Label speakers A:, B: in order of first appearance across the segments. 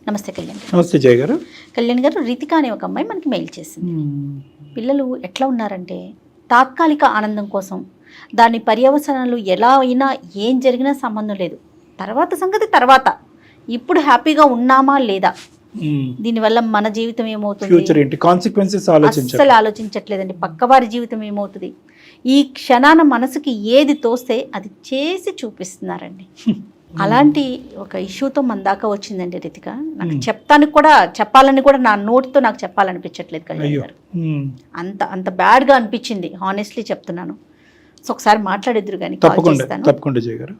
A: నమస్తే కళ్యాణ్ గారు.
B: నమస్తే జయ గారు.
A: కళ్యాణ్ గారు, రితిక అనే ఒక అమ్మాయి మనకి మెయిల్ చేసింది. పిల్లలు ఎట్లా ఉన్నారంటే తాత్కాలిక ఆనందం కోసం దాని పర్యవసనాలు ఎలా అయినా ఏం జరిగినా సంబంధం లేదు, తర్వాత సంగతి తర్వాత, ఇప్పుడు హ్యాపీగా ఉన్నామా లేదా, దీనివల్ల మన జీవితం ఏమవుతుంది,
B: ఫ్యూచర్ ఏంటి, కాన్సిక్వెన్సెస్
A: అస్సలు ఆలోచించట్లేదండి. పక్కవారి జీవితం ఏమవుతుంది, ఈ క్షణాన మనసుకి ఏది తోస్తే అది చేసి చూపిస్తున్నారండి. అలాంటి ఒక ఇష్యూతో మన దాకా వచ్చిందండి రితిక. నాకు చెప్పాలని కూడా నా నోటితో నాకు చెప్పాలనిపించట్లేదు కళ్యాణ్ గారు. అంత అంత బ్యాడ్గా అనిపించింది, హానెస్ట్లీ చెప్తున్నాను. సో ఒకసారి మాట్లాడిద్దురు కానీ.
B: తప్పకుండా జయ గారు.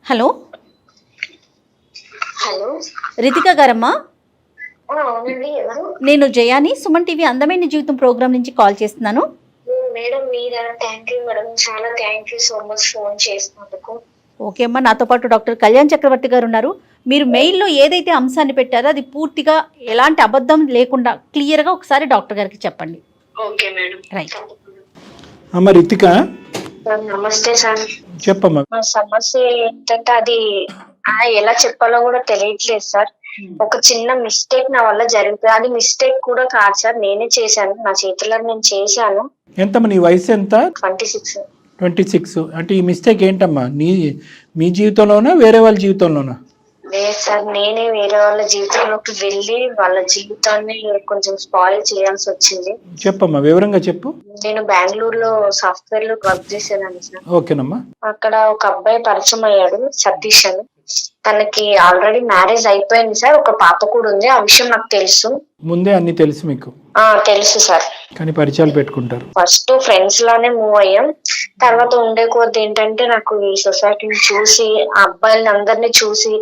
A: హలో
C: హలో
A: రితిక గారమ్మా,
C: అవునండి. ఎవరు?
A: నేను జయాని, సుమన్ టీవీ అందమైన జీవితం ప్రోగ్రామ్ నుంచి కాల్ చేస్తున్నాను.
C: మేడం మీరా? థ్యాంక్ యూ మేడం, చాలా thank you so much phone చేసినందుకు.
A: ఓకే అమ్మా, నాతో పాటు డాక్టర్ కళ్యాణ్ చక్రవర్తి గారు ఉన్నారు. మీరు మెయిల్లో ఏదైతే అంశాన్ని పెట్టారో అది పూర్తిగా ఎలాంటి అబద్ధం లేకుండా క్లియర్గా ఒకసారి డాక్టర్ గారికి చెప్పండి.
C: Okay madam.
A: రైట్.
B: అమ్మ రితిక,
C: నమస్తే సార్.
B: చెప్పమ్మా.
C: మా సమస్య ఏంటంటే అది ఎలా చెప్పాలో కూడా తెలియట్లేదు సార్. ఒక చిన్న మిస్టేక్ నా వల్ల జరుగుతుంది. అది మిస్టేక్ కూడా కాదు సార్, నేనే చేశాను, నా చేతుల్లో నేను చేశాను.
B: ఎంతమ్మా నీ వయసు ఎంత?
C: 26.
B: 26. అంటే ఈ మిస్టేక్ ఏంటమ్మా, మీ జీవితంలోనా వేరే వాళ్ళ జీవితంలోనా?
C: లేదు సార్, నేనే వేరే వాళ్ళ జీవితంలోకి వెళ్ళి వాళ్ళ జీవితాన్ని కొంచెం స్పాయిల్ చేయాల్సి వచ్చింది.
B: చెప్పమ్మా, వివరంగా చెప్పు.
C: నేను బెంగళూరులో సాఫ్ట్వేర్ లో వర్క్ చేసేదాన్ని సార్.
B: ఓకేనమ్మా.
C: అక్కడ ఒక అబ్బాయి పరిచయం అయ్యాడు, సతీష్ అని. తనకి ఆల్రెడీ మ్యారేజ్ అయిపోయింది సార్, ఒక పాప కూడా ఉంది. ఆ విషయం నాకు తెలుసు,
B: ముందే అన్ని తెలుసు మీకు?
C: తెలుసు సార్.
B: కానీ పరిచయాలు పెట్టుకుంటారు.
C: ఫస్ట్ ఫ్రెండ్స్ లానే మూవ్ అయ్యాం. తర్వాత ఉండే కొద్ది ఏంటంటే నాకు ఈ సొసైటీని చూసి, ఆ అబ్బాయిని అందరినీ చూసి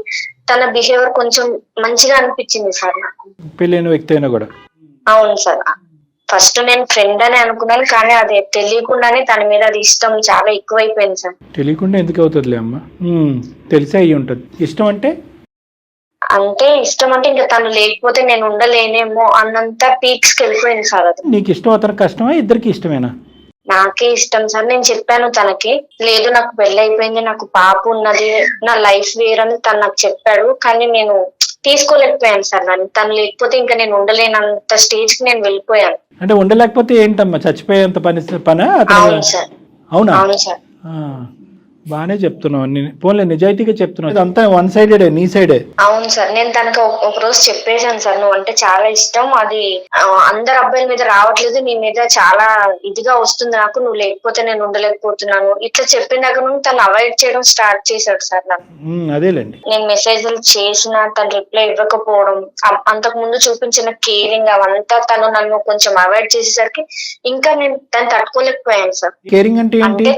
C: తన బిహేవియర్ కొంచెం మంచిగా అనిపించింది సార్ నాకు.
B: పెళ్ళైన వ్యక్తి అయినా కూడా?
C: అవును సార్. ఫస్ట్ నేను ఫ్రెండ్ అని అనుకున్నాను, కానీ అది తెలియకుండానే తన మీద అది ఇష్టం చాలా ఎక్కువైపోయింది సార్.
B: తెలియకుండా ఎందుకు అవుతుందిలే అమ్మా, తెలిసే అయ్యి ఉంటుంది. ఇష్టం అంటే
C: ఇష్టం అంటే ఇంకా తను లేకపోతే నేను ఉండలేనేమో అన్నంత పీక్స్ కి వెళ్ళిపోయింది సార్. అది
B: నీకు ఇష్టం, అతనికి కష్టమా, ఇద్దరికి ఇష్టమేనా?
C: నాకే ఇష్టం సార్. నేను చెప్పాను తనకి, లేదు నాకు పెళ్లి అయిపోయింది, నాకు పాప ఉన్నది, నా లైఫ్ వేరని తను నాకు చెప్పాడు. కానీ నేను తీసుకోలేకపోయాను సార్. తను లేకపోతే ఇంకా నేను ఉండలేనంత స్టేజ్ కి నేను వెళ్ళిపోయాను.
B: అంటే ఉండలేకపోతే ఏంటమ్మా, చచ్చిపోయేంత పనా?
C: అవును సార్.
B: అవునా?
C: అవును సార్.
B: బానే చెప్తున్నావు, పోన్లే నిజాయితీగా చెప్తున్నావు. ఇదంతా వన్ సైడెడ్, నీ సైడే.
C: అవును సార్. నేను తనకు ఒక రోజు చెప్పేశాను సార్, నువ్వు అంటే చాలా ఇష్టం, అది అందరు అబ్బాయిల మీద రావట్లేదు, నీ మీద చాలా ఇదిగా వస్తుంది నాకు, నువ్వు లేకపోతే నేను ఉండలేకపోతున్నాను. ఇట్లా చెప్పిన దగ్గర నుండి తను అవాయిడ్ చేయడం స్టార్ట్ చేశాడు సార్ నాకు.
B: అదేలేండి.
C: నేను మెసేజ్లు చేసిన తను రిప్లై ఇవ్వకపోవడం, అంతకు ముందు చూపించిన కేరింగ్ అవంతా తను నన్ను కొంచెం అవాయిడ్ చేసేసరికి ఇంకా నేను తను తట్టుకోలేకపోయాను సార్.
B: కేరింగ్ అంటే ఏంటి?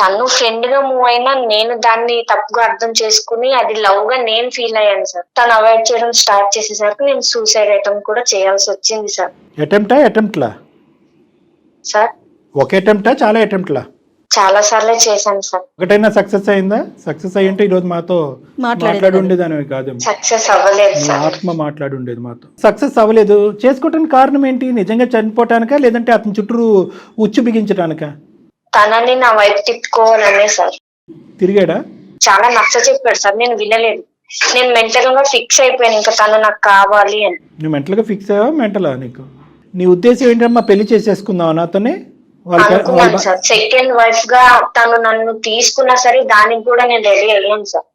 C: తను ఫ్రెండ్ గా మూవ్ అయినా నేను దాన్ని తప్పుగా అర్థం చేసుకుని అది లవ్ గా నేను ఫీల్ అయ్యాను సార్. తను అవాయిడ్ చేయడం స్టార్ట్ చేసేసరికి నేను సూసైడ్ అటెంప్ట్ కూడా చేయాల్సి వచ్చింది సార్.
B: అటెంప్ట్లా
C: సార్?
B: ఒక అటెంప్టా, చాలా అటెంప్ట్లా?
C: చాలా సార్లే చేశాను సార్.
B: ఒకటైనా సక్సెస్ అయిందా? సక్సెస్ అయ్యింటే ఈ రోజు మాతో మాట్లాడి ఉండేదానివి కాదు.
C: సక్సెస్ అవ్వలేదు సార్.
B: ఆత్మ మాట్లాడి ఉండేది మాతో. సక్సెస్ అవ్వలేదు, చేసుకోవటానికి కారణం ఏంటి? నిజంగా చనిపోవటానికా, లేదంటే అతని చుట్టూ ఉచ్చు బిగించడానికా?
C: తనని నా వైపు తిప్పుకోవాలనే సార్.
B: తిరిగాడా?
C: చాలా నచ్చ చెప్పాడు సార్, నేను వినలేదు. నేను మెంటల్ గా ఫిక్స్ అయిపోయాను, ఇంకా తను నాకు కావాలి అని.
B: నువ్వు మెంటల్ గా ఫిక్స్ అయ్యావా? మెంటలా నీకు? నీ ఉద్దేశం ఏంటమ్మా, పెళ్లి చేసేసుకుందావా నాతోనే?
C: అనుకున్నాను సార్. సెకండ్ వైఫ్ గా తను నన్ను తీసుకున్నా సరే దానికి కూడా నేను రెడీ అయ్యాను సార్.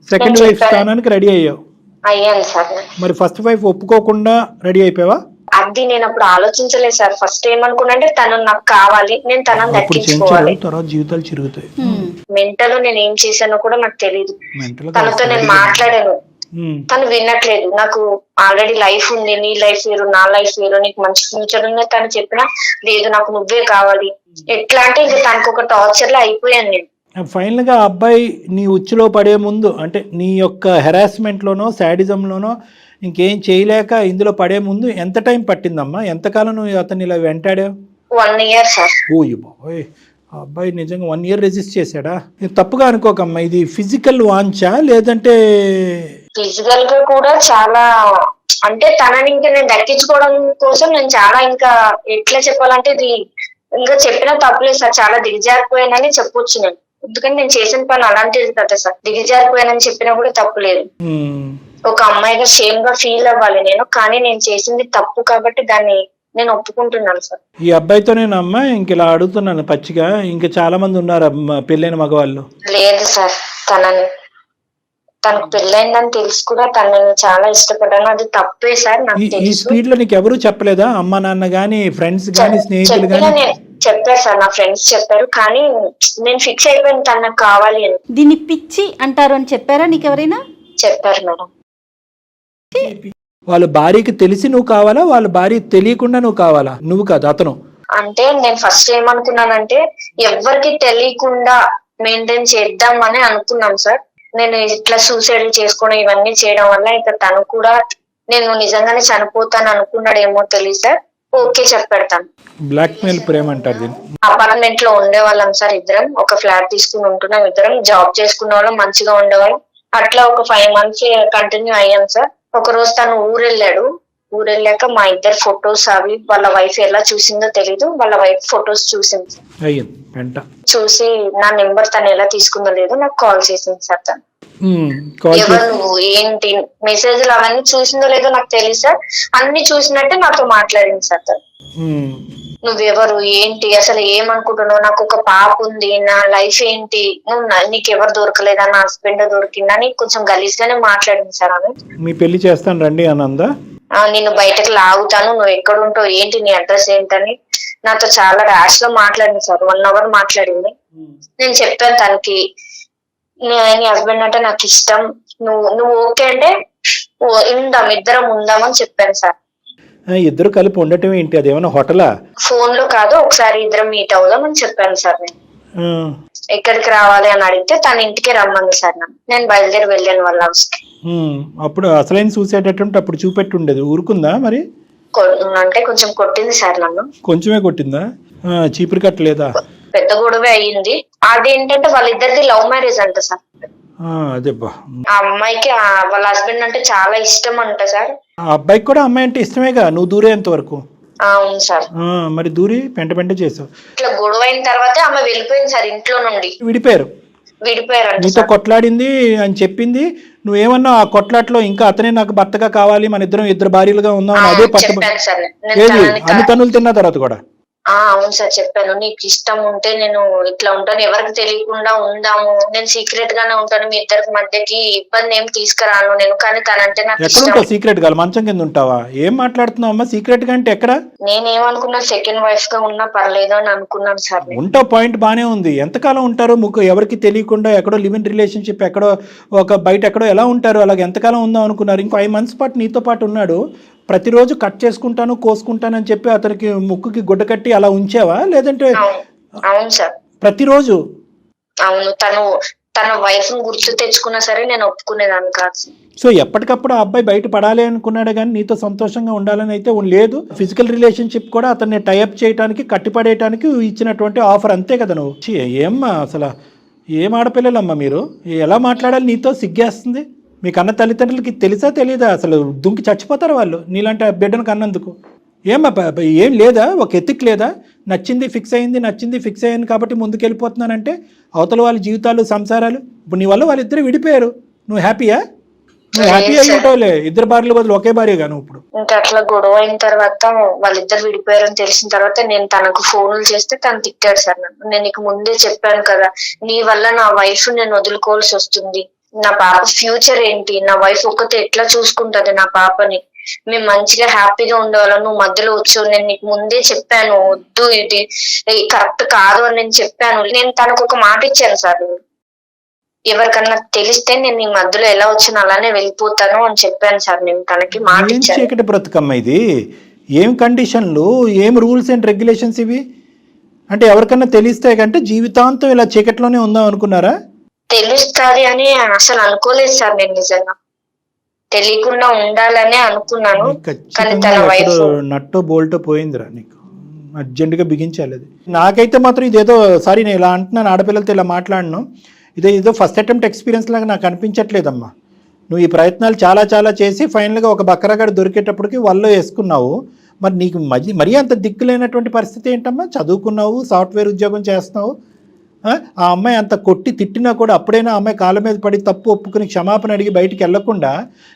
B: సెకండ్ వైఫ్ స్థానానికి రెడీ
C: అయ్యాను సార్.
B: మరి ఫస్ట్ వైఫ్ ఒప్పుకోకుండా రెడీ అయిపోయావా?
C: అది నేను అప్పుడు ఆలోచించలేదు సార్. ఫస్ట్ ఏమనుకున్నా అంటే తను నాకు కావాలి, నేను తనని దక్కించుకోవాలి.
B: తర్వాత జీవితాలు చిరుగుతాయి.
C: మెంటల్ నేను ఏం చేశానో కూడా నాకు తెలియదు. తనతో నేను మాట్లాడాను, తను వినట్లేదు. నాకు ఆల్రెడీ లైఫ్ ఉంది, నీ లైఫ్ వేరు, నా లైఫ్ వేరు, నీకు మంచి ఫ్యూచర్ ఉంది తను చెప్పినా లేదు, నాకు నువ్వే కావాలి. ఎట్లా అంటే ఇంకా తనకు ఒక టార్చర్ లో అయిపోయాను నేను.
B: ఫైనల్ గా అబ్బాయి నీ ఉచ్చులో పడే ముందు, అంటే నీ యొక్క హెరాస్మెంట్ లోనో శాడిజం లోనో ఇంకేం చేయలేక ఇందులో పడే ముందు ఎంత టైం పట్టిందమ్మా? ఎంతకాలం నువ్వు అతన్ని ఇలా వెంటాడావు?
C: 1 year సార్.
B: ఓయ్ బాబోయ్, ఆ అబ్బాయి నిజంగా 1 year రెసిస్ట్ చేశాడా? తప్పుగా అనుకోకమ్మా, ఇది ఫిజికల్ వాంచా లేదంటే?
C: ఫిజికల్ గా కూడా చాలా, అంటే తనని ఇంకా నేను దక్కించుకోవడం కోసం నేను చాలా, ఇంకా ఎట్లా చెప్పాలంటే ఇది ఇంకా చెప్పినా తప్పులేదు సార్, చాలా దిగజారిపోయానని చెప్పొచ్చు నేను. ఎందుకంటే నేను చేసిన పని అలాంటిది కదా సార్, దిగజారిపోయానని చెప్పినా కూడా తప్పు లేదు. ఒక అమ్మాయిగా షేమ్ గా ఫీల్ అవ్వాలి నేను, కానీ నేను చేసింది తప్పు కాబట్టి దాన్ని నేను ఒప్పుకుంటున్నాను సార్.
B: ఈ అబ్బాయితోనేనమ్మా ఇంక ఇలా అడుగుతున్నాను పచ్చిగా, ఇంకా చాలా మంది ఉన్నారు పెళ్ళైన మగవాళ్ళు?
C: లేదు సార్, తనకు పెళ్ళైందని తెలుసు కూడా తనని చాలా ఇష్టపడ్డాను, అది తప్పే సార్ నాకు
B: ఈ
C: తెలుసు.
B: స్పీడ్ లో నీకు ఎవరు చెప్పలేదా? అమ్మా నాన్న గానీ, ఫ్రెండ్స్ గానీ, స్నేహితులు గానీ?
C: చెప్పారు సార్, నా ఫ్రెండ్స్ చెప్పారు, కానీ నేను ఫిక్స్ అయిపోయాను తను నాకు కావాలి అని.
A: దీన్ని పిచ్చి అంటారు అని చెప్పారా నీకు ఎవరైనా?
C: చెప్పారు మేడం.
B: వాళ్ళ భార్యకి తెలిసి నువ్వు కావాలా, వాళ్ళ భార్య తెలియకుండా నువ్వు కావాలా? నువ్వు కాదు, అతను.
C: అంటే నేను ఫస్ట్ ఏమనుకున్నానంటే ఎవరికి తెలియకుండా మెయింటైన్ చేద్దామని అనుకున్నాం సార్. నేను ఇట్లా సూసైడ్ చేసుకోవడం ఇవన్నీ చేయడం వల్ల ఇక తను కూడా నేను నిజంగానే చనిపోతాను అనుకున్నాడేమో తెలియదు సార్. ఓకే చెప్పాడు తను.
B: బ్లాక్ మెయిల్ ప్రేమ అంటారు.
C: అపార్ట్మెంట్ లో ఉండేవాళ్ళం సార్ ఇద్దరం, ఒక ఫ్లాట్ తీసుకుని ఉంటున్నాం ఇద్దరం, జాబ్ చేసుకునే వాళ్ళం, మంచిగా ఉండేవాళ్ళం. అట్లా ఒక 5 months కంటిన్యూ అయ్యాం సార్. ఒక రోజు తను ఊరెళ్ళాక మా ఇద్దరు ఫొటోస్ అవి వాళ్ళ వైఫ్ ఎలా చూసిందో తెలీదు, వాళ్ళ వైఫ్ ఫొటోస్ చూసింది. చూసి నా నెంబర్ తను ఎలా తీసుకుందో లేదు నాకు కాల్ చేసింది సార్. తను ఎవరు నువ్వు ఏంటి మెసేజ్లు అవన్నీ చూసిందో లేదో నాకు తెలియదు సార్, అన్ని చూసినట్టే నాతో మాట్లాడింది సార్. తను నువ్వెవరు ఏంటి అసలు ఏమనుకుంటున్నావు, నాకు ఒక పాప ఉంది, నా లైఫ్ ఏంటి, నువ్వు నీకు ఎవరు దొరకలేదా, నా హస్బెండ్ దొరికిందా అని కొంచెం గలీజ్ గానే మాట్లాడింది సార్. ఆమె
B: మీ పెళ్లి చేస్తాను రండి అనందా,
C: నేను బయటకు లాగుతాను, నువ్వు ఎక్కడ ఉంటావు, ఏంటి నీ అడ్రస్ ఏంటని నాతో చాలా ర్యాష్ లో మాట్లాడింది సార్. 1 hour మాట్లాడింది. నేను చెప్పాను తనకి నీ హస్బెండ్ అంటే నాకు ఇష్టం, నువ్వు ఓకే అంటే ఇద్దరం ఉందామని చెప్పాను సార్.
B: ఇద్దరు కలిపి ఉండటం ఏంటి, అది ఏమన్నా హోటలా?
C: ఫోన్ లో కాదు, ఒకసారి ఇద్దరం మీట్ అవుదాం అని చెప్పాను సార్. నేను ఎక్కడికి రావాలి అని అడిగితే తన ఇంటికి రమ్మంది సార్. నేను బయలుదేరి వెళ్ళాను వాళ్ళ హౌస్ కి.
B: అప్పుడు అసలైన సూసైడ్ అటెంప్ట్ అప్పుడు చూపెట్టి ఉండేది, ఊరుకుందా మరి?
C: అంటే కొంచెం కొట్టింది సార్ నన్ను.
B: కొంచెమే కొట్టిందా? చీపురు కట్టలేదా?
C: పెద్ద గొడవ అయ్యింది. అదేంటంటే వాళ్ళిద్దరిది లవ్ మ్యారేజ్ అంట సార్. ఆ అమ్మాయికి వాళ్ళ హస్బెండ్ అంటే చాలా ఇష్టం అంట సార్.
B: ఆ అబ్బాయికి కూడా అమ్మాయి అంటే ఇష్టమేగా, నువ్వు దూరేంత వరకు.
C: అవును సార్.
B: మరి దూరి పెంట చేసావు.
C: ఇట్లా గొడవ అయిన తర్వాత ఆమె వెళ్ళిపోయింది సార్ ఇంట్లో నుండి.
B: విడిపోయారు. నీతో కొట్లాడింది అని చెప్పింది, నువ్వేమన్నా ఆ కొట్లాట్లో ఇంకా అతనే నాకు భర్తగా కావాలి, మన ఇద్దరు భార్యలుగా ఉందాం అదే పట్టు. అన్ని తన్నులు తిన్న తర్వాత కూడా
C: అవును సార్ చెప్పాను, నీకు ఇష్టం ఉంటే నేను ఇట్లా ఉంటాను, ఎవరికి తెలియకుండా ఉందాము, నేను సీక్రెట్ గానే ఉంటాను, మీ ఇద్దరికి మధ్యకి ఇబ్బంది ఏం తీసుకురాను నేను, కానీ తనంటే నాకు
B: ఎక్కడ సీక్రెట్ గా మంచం కింద ఉంటావా? ఏం మాట్లాడుతున్నావు అమ్మా? సీక్రెట్ గా అంటే ఎక్కడ?
C: నేనేమనుకున్నా సెకండ్ వైఫ్ గా ఉన్నా పర్లేదు అని అనుకున్నాను సార్.
B: ఉంటావు, పాయింట్ బానే ఉంది. ఎంతకాలం ఉంటారు ఎవరికి తెలియకుండా, ఎక్కడో లివ్ ఇన్ రిలేషన్షిప్, ఎక్కడో ఒక బయట ఎక్కడో ఎలా ఉంటారు, అలాగే ఎంతకాలం ఉందాం అనుకున్నారు? ఇంకో 5 months పాటు నీతో పాటు ఉన్నాడు, ప్రతిరోజు కట్ చేసుకుంటాను కోసుకుంటాను అని చెప్పి అతనికి ముక్కుకి గుడ్డ కట్టి అలా ఉంచావా? లేదంటే?
C: అవును సార్,
B: ప్రతిరోజు.
C: అవును, తన వైఫ్ గుర్తు తెచ్చుకున్నా సరే నేను ఒప్పుకునేదాన్ని కాదు.
B: సో ఎప్పటికప్పుడు ఆ అబ్బాయి బయట పడాలి అనుకున్నాడు కానీ నీతో సంతోషంగా ఉండాలని అయితే లేదు. ఫిజికల్ రిలేషన్షిప్ కూడా అతన్ని టైఅప్ చేయడానికి, కట్టిపడేయడానికి ఇచ్చినటువంటి ఆఫర్, అంతే కదా? నువ్వు ఏమ్మా అసలు ఏం ఆడపిల్లలమ్మా మీరు? ఎలా మాట్లాడాలి నీతో? సిగ్గేస్తుంది. మీ కన్న తల్లిదండ్రులకి తెలుసా తెలియదా? అసలు దుంకి చచ్చిపోతారు వాళ్ళు నీలాంటి బిడ్డను కన్నందుకు. ఏమ్మా ఏం లేదా, ఒక ఎత్తిక్ లేదా? నచ్చింది ఫిక్స్ అయింది కాబట్టి ముందుకెళ్ళిపోతున్నానంటే అవతల వాళ్ళ జీవితాలు, సంసారాలు. ఇప్పుడు నీ వల్ల వాళ్ళిద్దరు విడిపోయారు, నువ్వు హ్యాపీయా? నువ్వు హ్యాపీ అయి ఉంటావులే, 2 భార్యల బదులు ఒకే భార్యగా నువ్వు ఇప్పుడు.
C: ఇంకా అట్లా గొడవ అయిన తర్వాత వాళ్ళిద్దరు విడిపోయారని తెలిసిన తర్వాత నేను తనకు ఫోన్లు చేస్తే తను తిట్టాడు సార్ నన్ను. నేను నీకు ముందే చెప్పాను కదా, నీ వల్ల నా వైఫ్ నేను వదులుకోవాల్సి వస్తుంది, నా పాప ఫ్యూచర్ ఏంటి, నా వైఫ్ ఒక్కతే ఎట్లా చూసుకుంటది నా పాపని, మేము మంచిగా హ్యాపీగా ఉండేవాళ్ళం, నువ్వు మధ్యలో వచ్చావు, నేను నీకు ముందే చెప్పాను వద్దు, ఇది కరెక్ట్ కాదు అని నేను చెప్పాను. నేను తనకు ఒక మాట ఇచ్చాను సార్, ఎవరికన్నా తెలిస్తే నేను నీ మధ్యలో ఎలా వచ్చాను అలానే వెళ్ళిపోతాను అని చెప్పాను సార్. నేను తనకి మాట ఇచ్చాను.
B: చీకటి బ్రతుకమ్మ ఇది. ఏం కండిషన్లు, ఏం రూల్స్ అండ్ రెగ్యులేషన్స్ ఇవి? అంటే ఎవరికన్నా తెలిస్తే కంటే జీవితాంతం ఇలా చీకట్లోనే ఉందాం అనుకున్నారా?
C: తెలుస్తుంది అని అసలు అనుకోలేదు సార్. నేను నిజంగా తెలియకుండా ఉండాలనే అనుకున్నాను, కానీ తన వైఫ్
B: నట్టో బోల్టో పోయిందిరా నీకు, అర్జెంటుగా బిగించాలి అది. నాకైతే మాత్రం ఇదేదో, సారీ నేను ఇలా అంటున్నాను, ఆడపిల్లలతో ఇలా మాట్లాడను, ఇదేదో ఫస్ట్ అటెంప్ట్ ఎక్స్పీరియన్స్ లాగా నాకు అనిపించట్లేదమ్మా. నువ్వు ఈ ప్రయత్నాలు చాలా చాలా చేసి ఫైనల్గా ఒక బక్కరగాడు దొరికేటప్పటికి వల్ల వేసుకున్నావు. మరి నీకు మరీ అంత దిక్కులేనటువంటి పరిస్థితి ఏంటమ్మా? చదువుకున్నావు, సాఫ్ట్వేర్ ఉద్యోగం చేస్తున్నావు, ఆ అమ్మాయి అంత కొట్టి తిట్టినా కూడా అప్పుడైనా ఆ అమ్మాయి కాళ్ళ మీద పడి తప్పు ఒప్పుకుని క్షమాపణ అడిగి బయటికి వెళ్లకుండా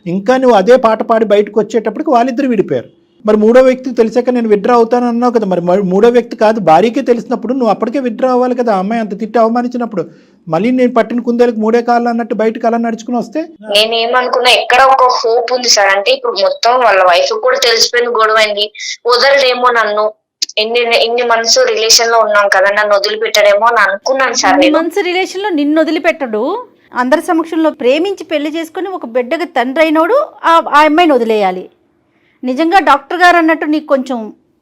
B: ఇంకా నువ్వు అదే పాట పాడి బయటకు వచ్చేటప్పటికి వాళ్ళిద్దరు విడిపోయారు. మరి మూడో వ్యక్తికి తెలిసాక నేను విత్డ్రా అవుతాను అన్నావు కదా, మరి మూడో వ్యక్తి కాదు భార్యకే తెలిసినప్పుడు నువ్వు అప్పటికే విత్డ్రా అవ్వాలి కదా. ఆ అమ్మాయి అంత తిట్టి అవమానించినప్పుడు మళ్ళీ నేను పట్టిన కుందేలకు మూడే కాళ్ళు అన్నట్టు బయటకు అలా నడుచుకుని వస్తే.
C: నేనేమనుకున్నా ఎక్కడ ఒక హోప్ ఉంది సార్, అంటే ఇప్పుడు మొత్తం వాళ్ళ వైఫ్ కూడా తెలిసిపోయింది, గొడవైంది, వదలడేమో నన్ను, ఇన్ని మంత్స్ రిలేషన్ లో ఉన్నాం కదా, నన్ను వదిలిపెట్టాడేమో అని అనుకున్నాను సార్.
A: ఇన్ని మంత్స్ రిలేషన్ లో నిన్ను వదిలిపెట్టడు, అందరి సమక్షంలో ప్రేమించి పెళ్లి చేసుకుని ఒక బిడ్డకి తండ్రి అయినోడు ఆ అమ్మాయిని వదిలేయాలి. నిజంగా డాక్టర్ గారు అన్నట్టు నీకు కొంచెం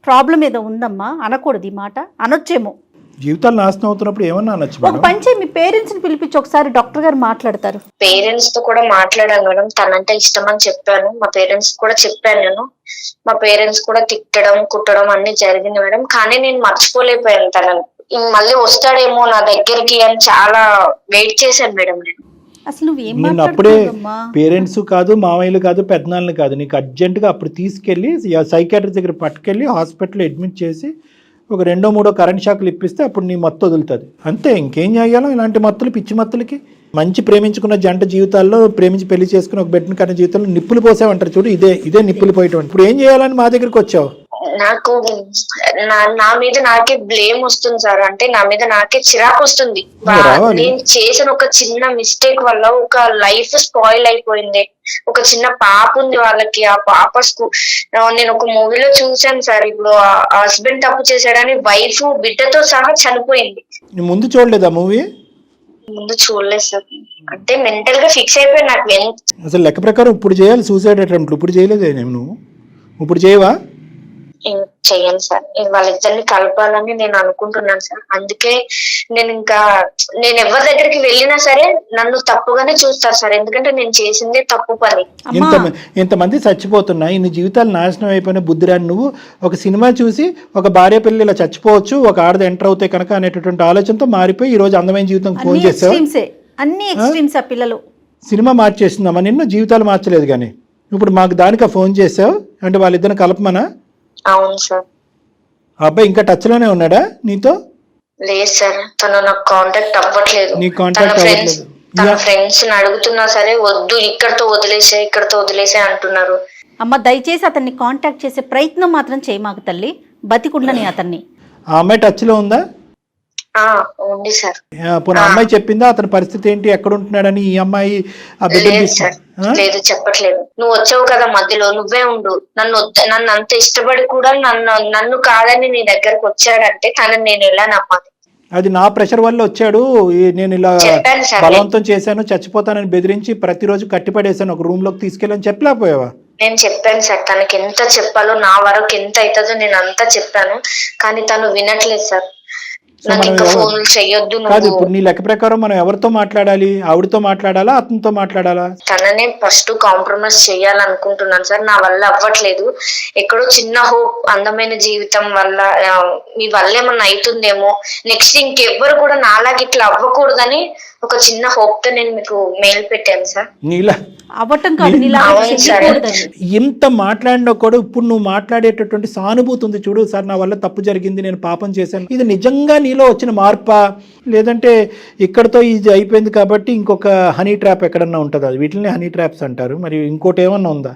A: ప్రాబ్లం ఏదో ఉందమ్మా, అనకూడదు ఈ మాట, అనొచ్చేమో.
B: జీవితాలు నాశనం అవుతున్నప్పుడు ఏమన్నా అనొచ్చు.
A: ఒక పంచే మీ పేరెంట్స్ ని పిలిపించి ఒకసారి డాక్టర్ గారు మాట్లాడతారు.
C: పేరెంట్స్ తో కూడా మాట్లాడాను మేడం, తనంటే ఇష్టం అని చెప్పాను, మా పేరెంట్స్ కూడా చెప్పాను నేను. మా పేరెంట్స్ కూడా తిట్టడం కుట్టడం అన్ని జరిగింది మేడం, కానీ నేను మర్చిపోలేకపోయాను తనని. మళ్ళీ వస్తాడేమో నా దగ్గరికి అని చాలా వెయిట్ చేశాను మేడం నేను.
A: అసలు నువ్వేం
B: నేను అప్పుడే పేరెంట్స్ కాదు, మామయ్యలు కాదు, పెద్దనాన్నలు కాదు, నీకు అర్జెంటుగా అప్పుడు తీసుకెళ్ళి సైకాట్రిస్ట్ దగ్గర పట్టుకెళ్ళి హాస్పిటల్లో అడ్మిట్ చేసి ఒక 2-3 కరెంట్ షాకులు ఇప్పిస్తే అప్పుడు నీ మత్తు వదులుతుంది. అంతే, ఇంకేం చేయాలో. ఇలాంటి మత్తులు పిచ్చి మత్తులకి మంచి ప్రేమించుకున్న జంట జీవితాల్లో ప్రేమించి పెళ్లి చేసుకుని ఒక బిడ్డను కన్న జీవితంలో నిప్పులు పోసావంటారు చూడు, ఇదే నిప్పులు పోయటం. ఇప్పుడు ఏం చేయాలని మా దగ్గరికి వచ్చావు?
C: నాకు నా మీద నాకే బ్లేమ్ వస్తుంది సార్, అంటే నా మీద నాకే చిరాకు వస్తుంది. నేను చేసిన ఒక చిన్న మిస్టేక్ వల్ల ఒక లైఫ్ స్పాయిల్ అయిపోయింది. ఒక చిన్న పాప ఉంది వాళ్ళకి, ఆ పాప నేను ఒక మూవీలో చూసాను సార్, ఇప్పుడు హస్బెండ్ తప్పు చేశాడని వైఫ్ బిడ్డతో సహా చనిపోయింది.
B: ముందు చూడలేదా మూవీ?
C: ముందు చూడలేదు సార్, అంటే మెంటల్ గా ఫిక్స్ అయిపోయి నాకు.
B: అసలు లెక్క ప్రకారం ఇప్పుడు చేయాలి సూసైడ్ అటెంప్ట్, ఇప్పుడు చేయలేదే నువ్వు, ఇప్పుడు చేయవా?
C: చెయ్యను సార్, వాళ్ళిద్దరిని కలపాలని నేను అనుకుంటున్నాను సార్. అందుకే నేను ఎవరి దగ్గరికి వెళ్ళినా సరే నన్ను తప్పుగానే చూస్తారు సార్, ఎందుకంటే నేను చేసిందే తప్పు పని.
B: ఇంతమంది చచ్చిపోతున్నా, ఇన్ని జీవితాలు నాశనం అయిపోయిన బుద్ధిరాని నువ్వు ఒక సినిమా చూసి ఒక భార్య పిల్లలు ఇలా చచ్చిపోవచ్చు, ఒక ఆడది ఎంటర్ అవుతే కనుక అనేటటువంటి ఆలోచనతో మారిపోయి ఈ రోజు అందమైన జీవితం ఫోన్ చేసావు.
A: అన్ని ఎక్స్ట్రీమ్స్ ఆ పిల్లలు.
B: సినిమా మార్చేస్తుందమ్మా నిన్ను, జీవితాలు మార్చలేదు. కానీ ఇప్పుడు మాకు దానికి ఫోన్ చేసావు అంటే వాళ్ళిద్దరిని కలపమనా?
C: అవును సార్.
B: ఆ అబ్బాయి ఇంకా టచ్ లోనే ఉన్నాడా నీతో?
C: లేదు సార్, తను నాకు కాంటాక్ట్ అవ్వట్లేదు.
B: నీ కాంటాక్ట్ అవ్వట్లేదు?
C: తన ఫ్రెండ్స్ అడుగుతున్నా సరే వద్దు, ఇక్కడతో వదిలేసే అంటున్నారు.
A: అమ్మ దయచేసి అతన్ని కాంటాక్ట్ చేసే ప్రయత్నం మాత్రం చేయమాకు తల్లి, బతికుండని అతన్ని.
B: ఆ అమ్మాయి టచ్ లో ఉందా?
C: ఉంది సార్.
B: పోనీ అమ్మాయి చెప్పిందా అతని పరిస్థితి ఏంటి, ఎక్కడ ఉంటున్నాడని? ఈ అమ్మాయి
C: లేదు చెప్పట్లేదు. నువ్వు వచ్చావు కదా మధ్యలో, నువ్వే ఉండు, నన్ను అంత ఇష్టపడి కూడా నన్ను కాదని నీ దగ్గరకు వచ్చాడంటే తనని నేను ఎలా నమ్మాలి?
B: అది నా ప్రెషర్ వల్ల వచ్చాడు, నేను ఇలా బలవంతం చేశాను, చచ్చిపోతానని బెదిరించి ప్రతిరోజు కట్టిపడేశాను, ఒక రూమ్ లోకి తీసుకెళ్ళని చెప్పలేకపోయావా?
C: నేను చెప్పాను సార్, తనకి ఎంత చెప్పాలో నా వరకు ఎంత అవుతుందో నేను అంతా చెప్పాను, కానీ తను వినట్లేదు సార్.
B: కాదు, ఇప్పుడు నీ లెక్క ప్రకారం మనం ఎవరితో మాట్లాడాలి? ఆవిడతో మాట్లాడాలా, అతనితో మాట్లాడాలా?
C: తననే ఫస్ట్ కాంప్రమైజ్ చేయాలనుకుంటున్నాను సార్, నా వల్ల అవ్వట్లేదు. ఎక్కడో చిన్న హోప్, అందమైన జీవితం వల్ల మీ వల్ల ఏమన్నా అవుతుందేమో, నెక్స్ట్ ఇంకెవ్వరు కూడా నాలాగా ఇట్లా అవ్వకూడదని ఒక చిన్న హోప్ తో నేను మీకు మెయిల్ పెట్టాను సార్.
B: నీలా ఇంత మాట్లాడినా కూడా ఇప్పుడు నువ్వు మాట్లాడేటటువంటి సానుభూతి ఉంది చూడు, సార్ నా వల్ల తప్పు జరిగింది, నేను పాపం చేశాను, ఇది నిజంగా నీలో వచ్చిన మార్పా, లేదంటే ఇక్కడతో ఇది అయిపోయింది కాబట్టి ఇంకొక హనీ ట్రాప్ ఎక్కడన్నా ఉంటుందా? వీటిని హనీ ట్రాప్స్ అంటారు, మరి ఇంకోటి ఏమన్నా ఉందా?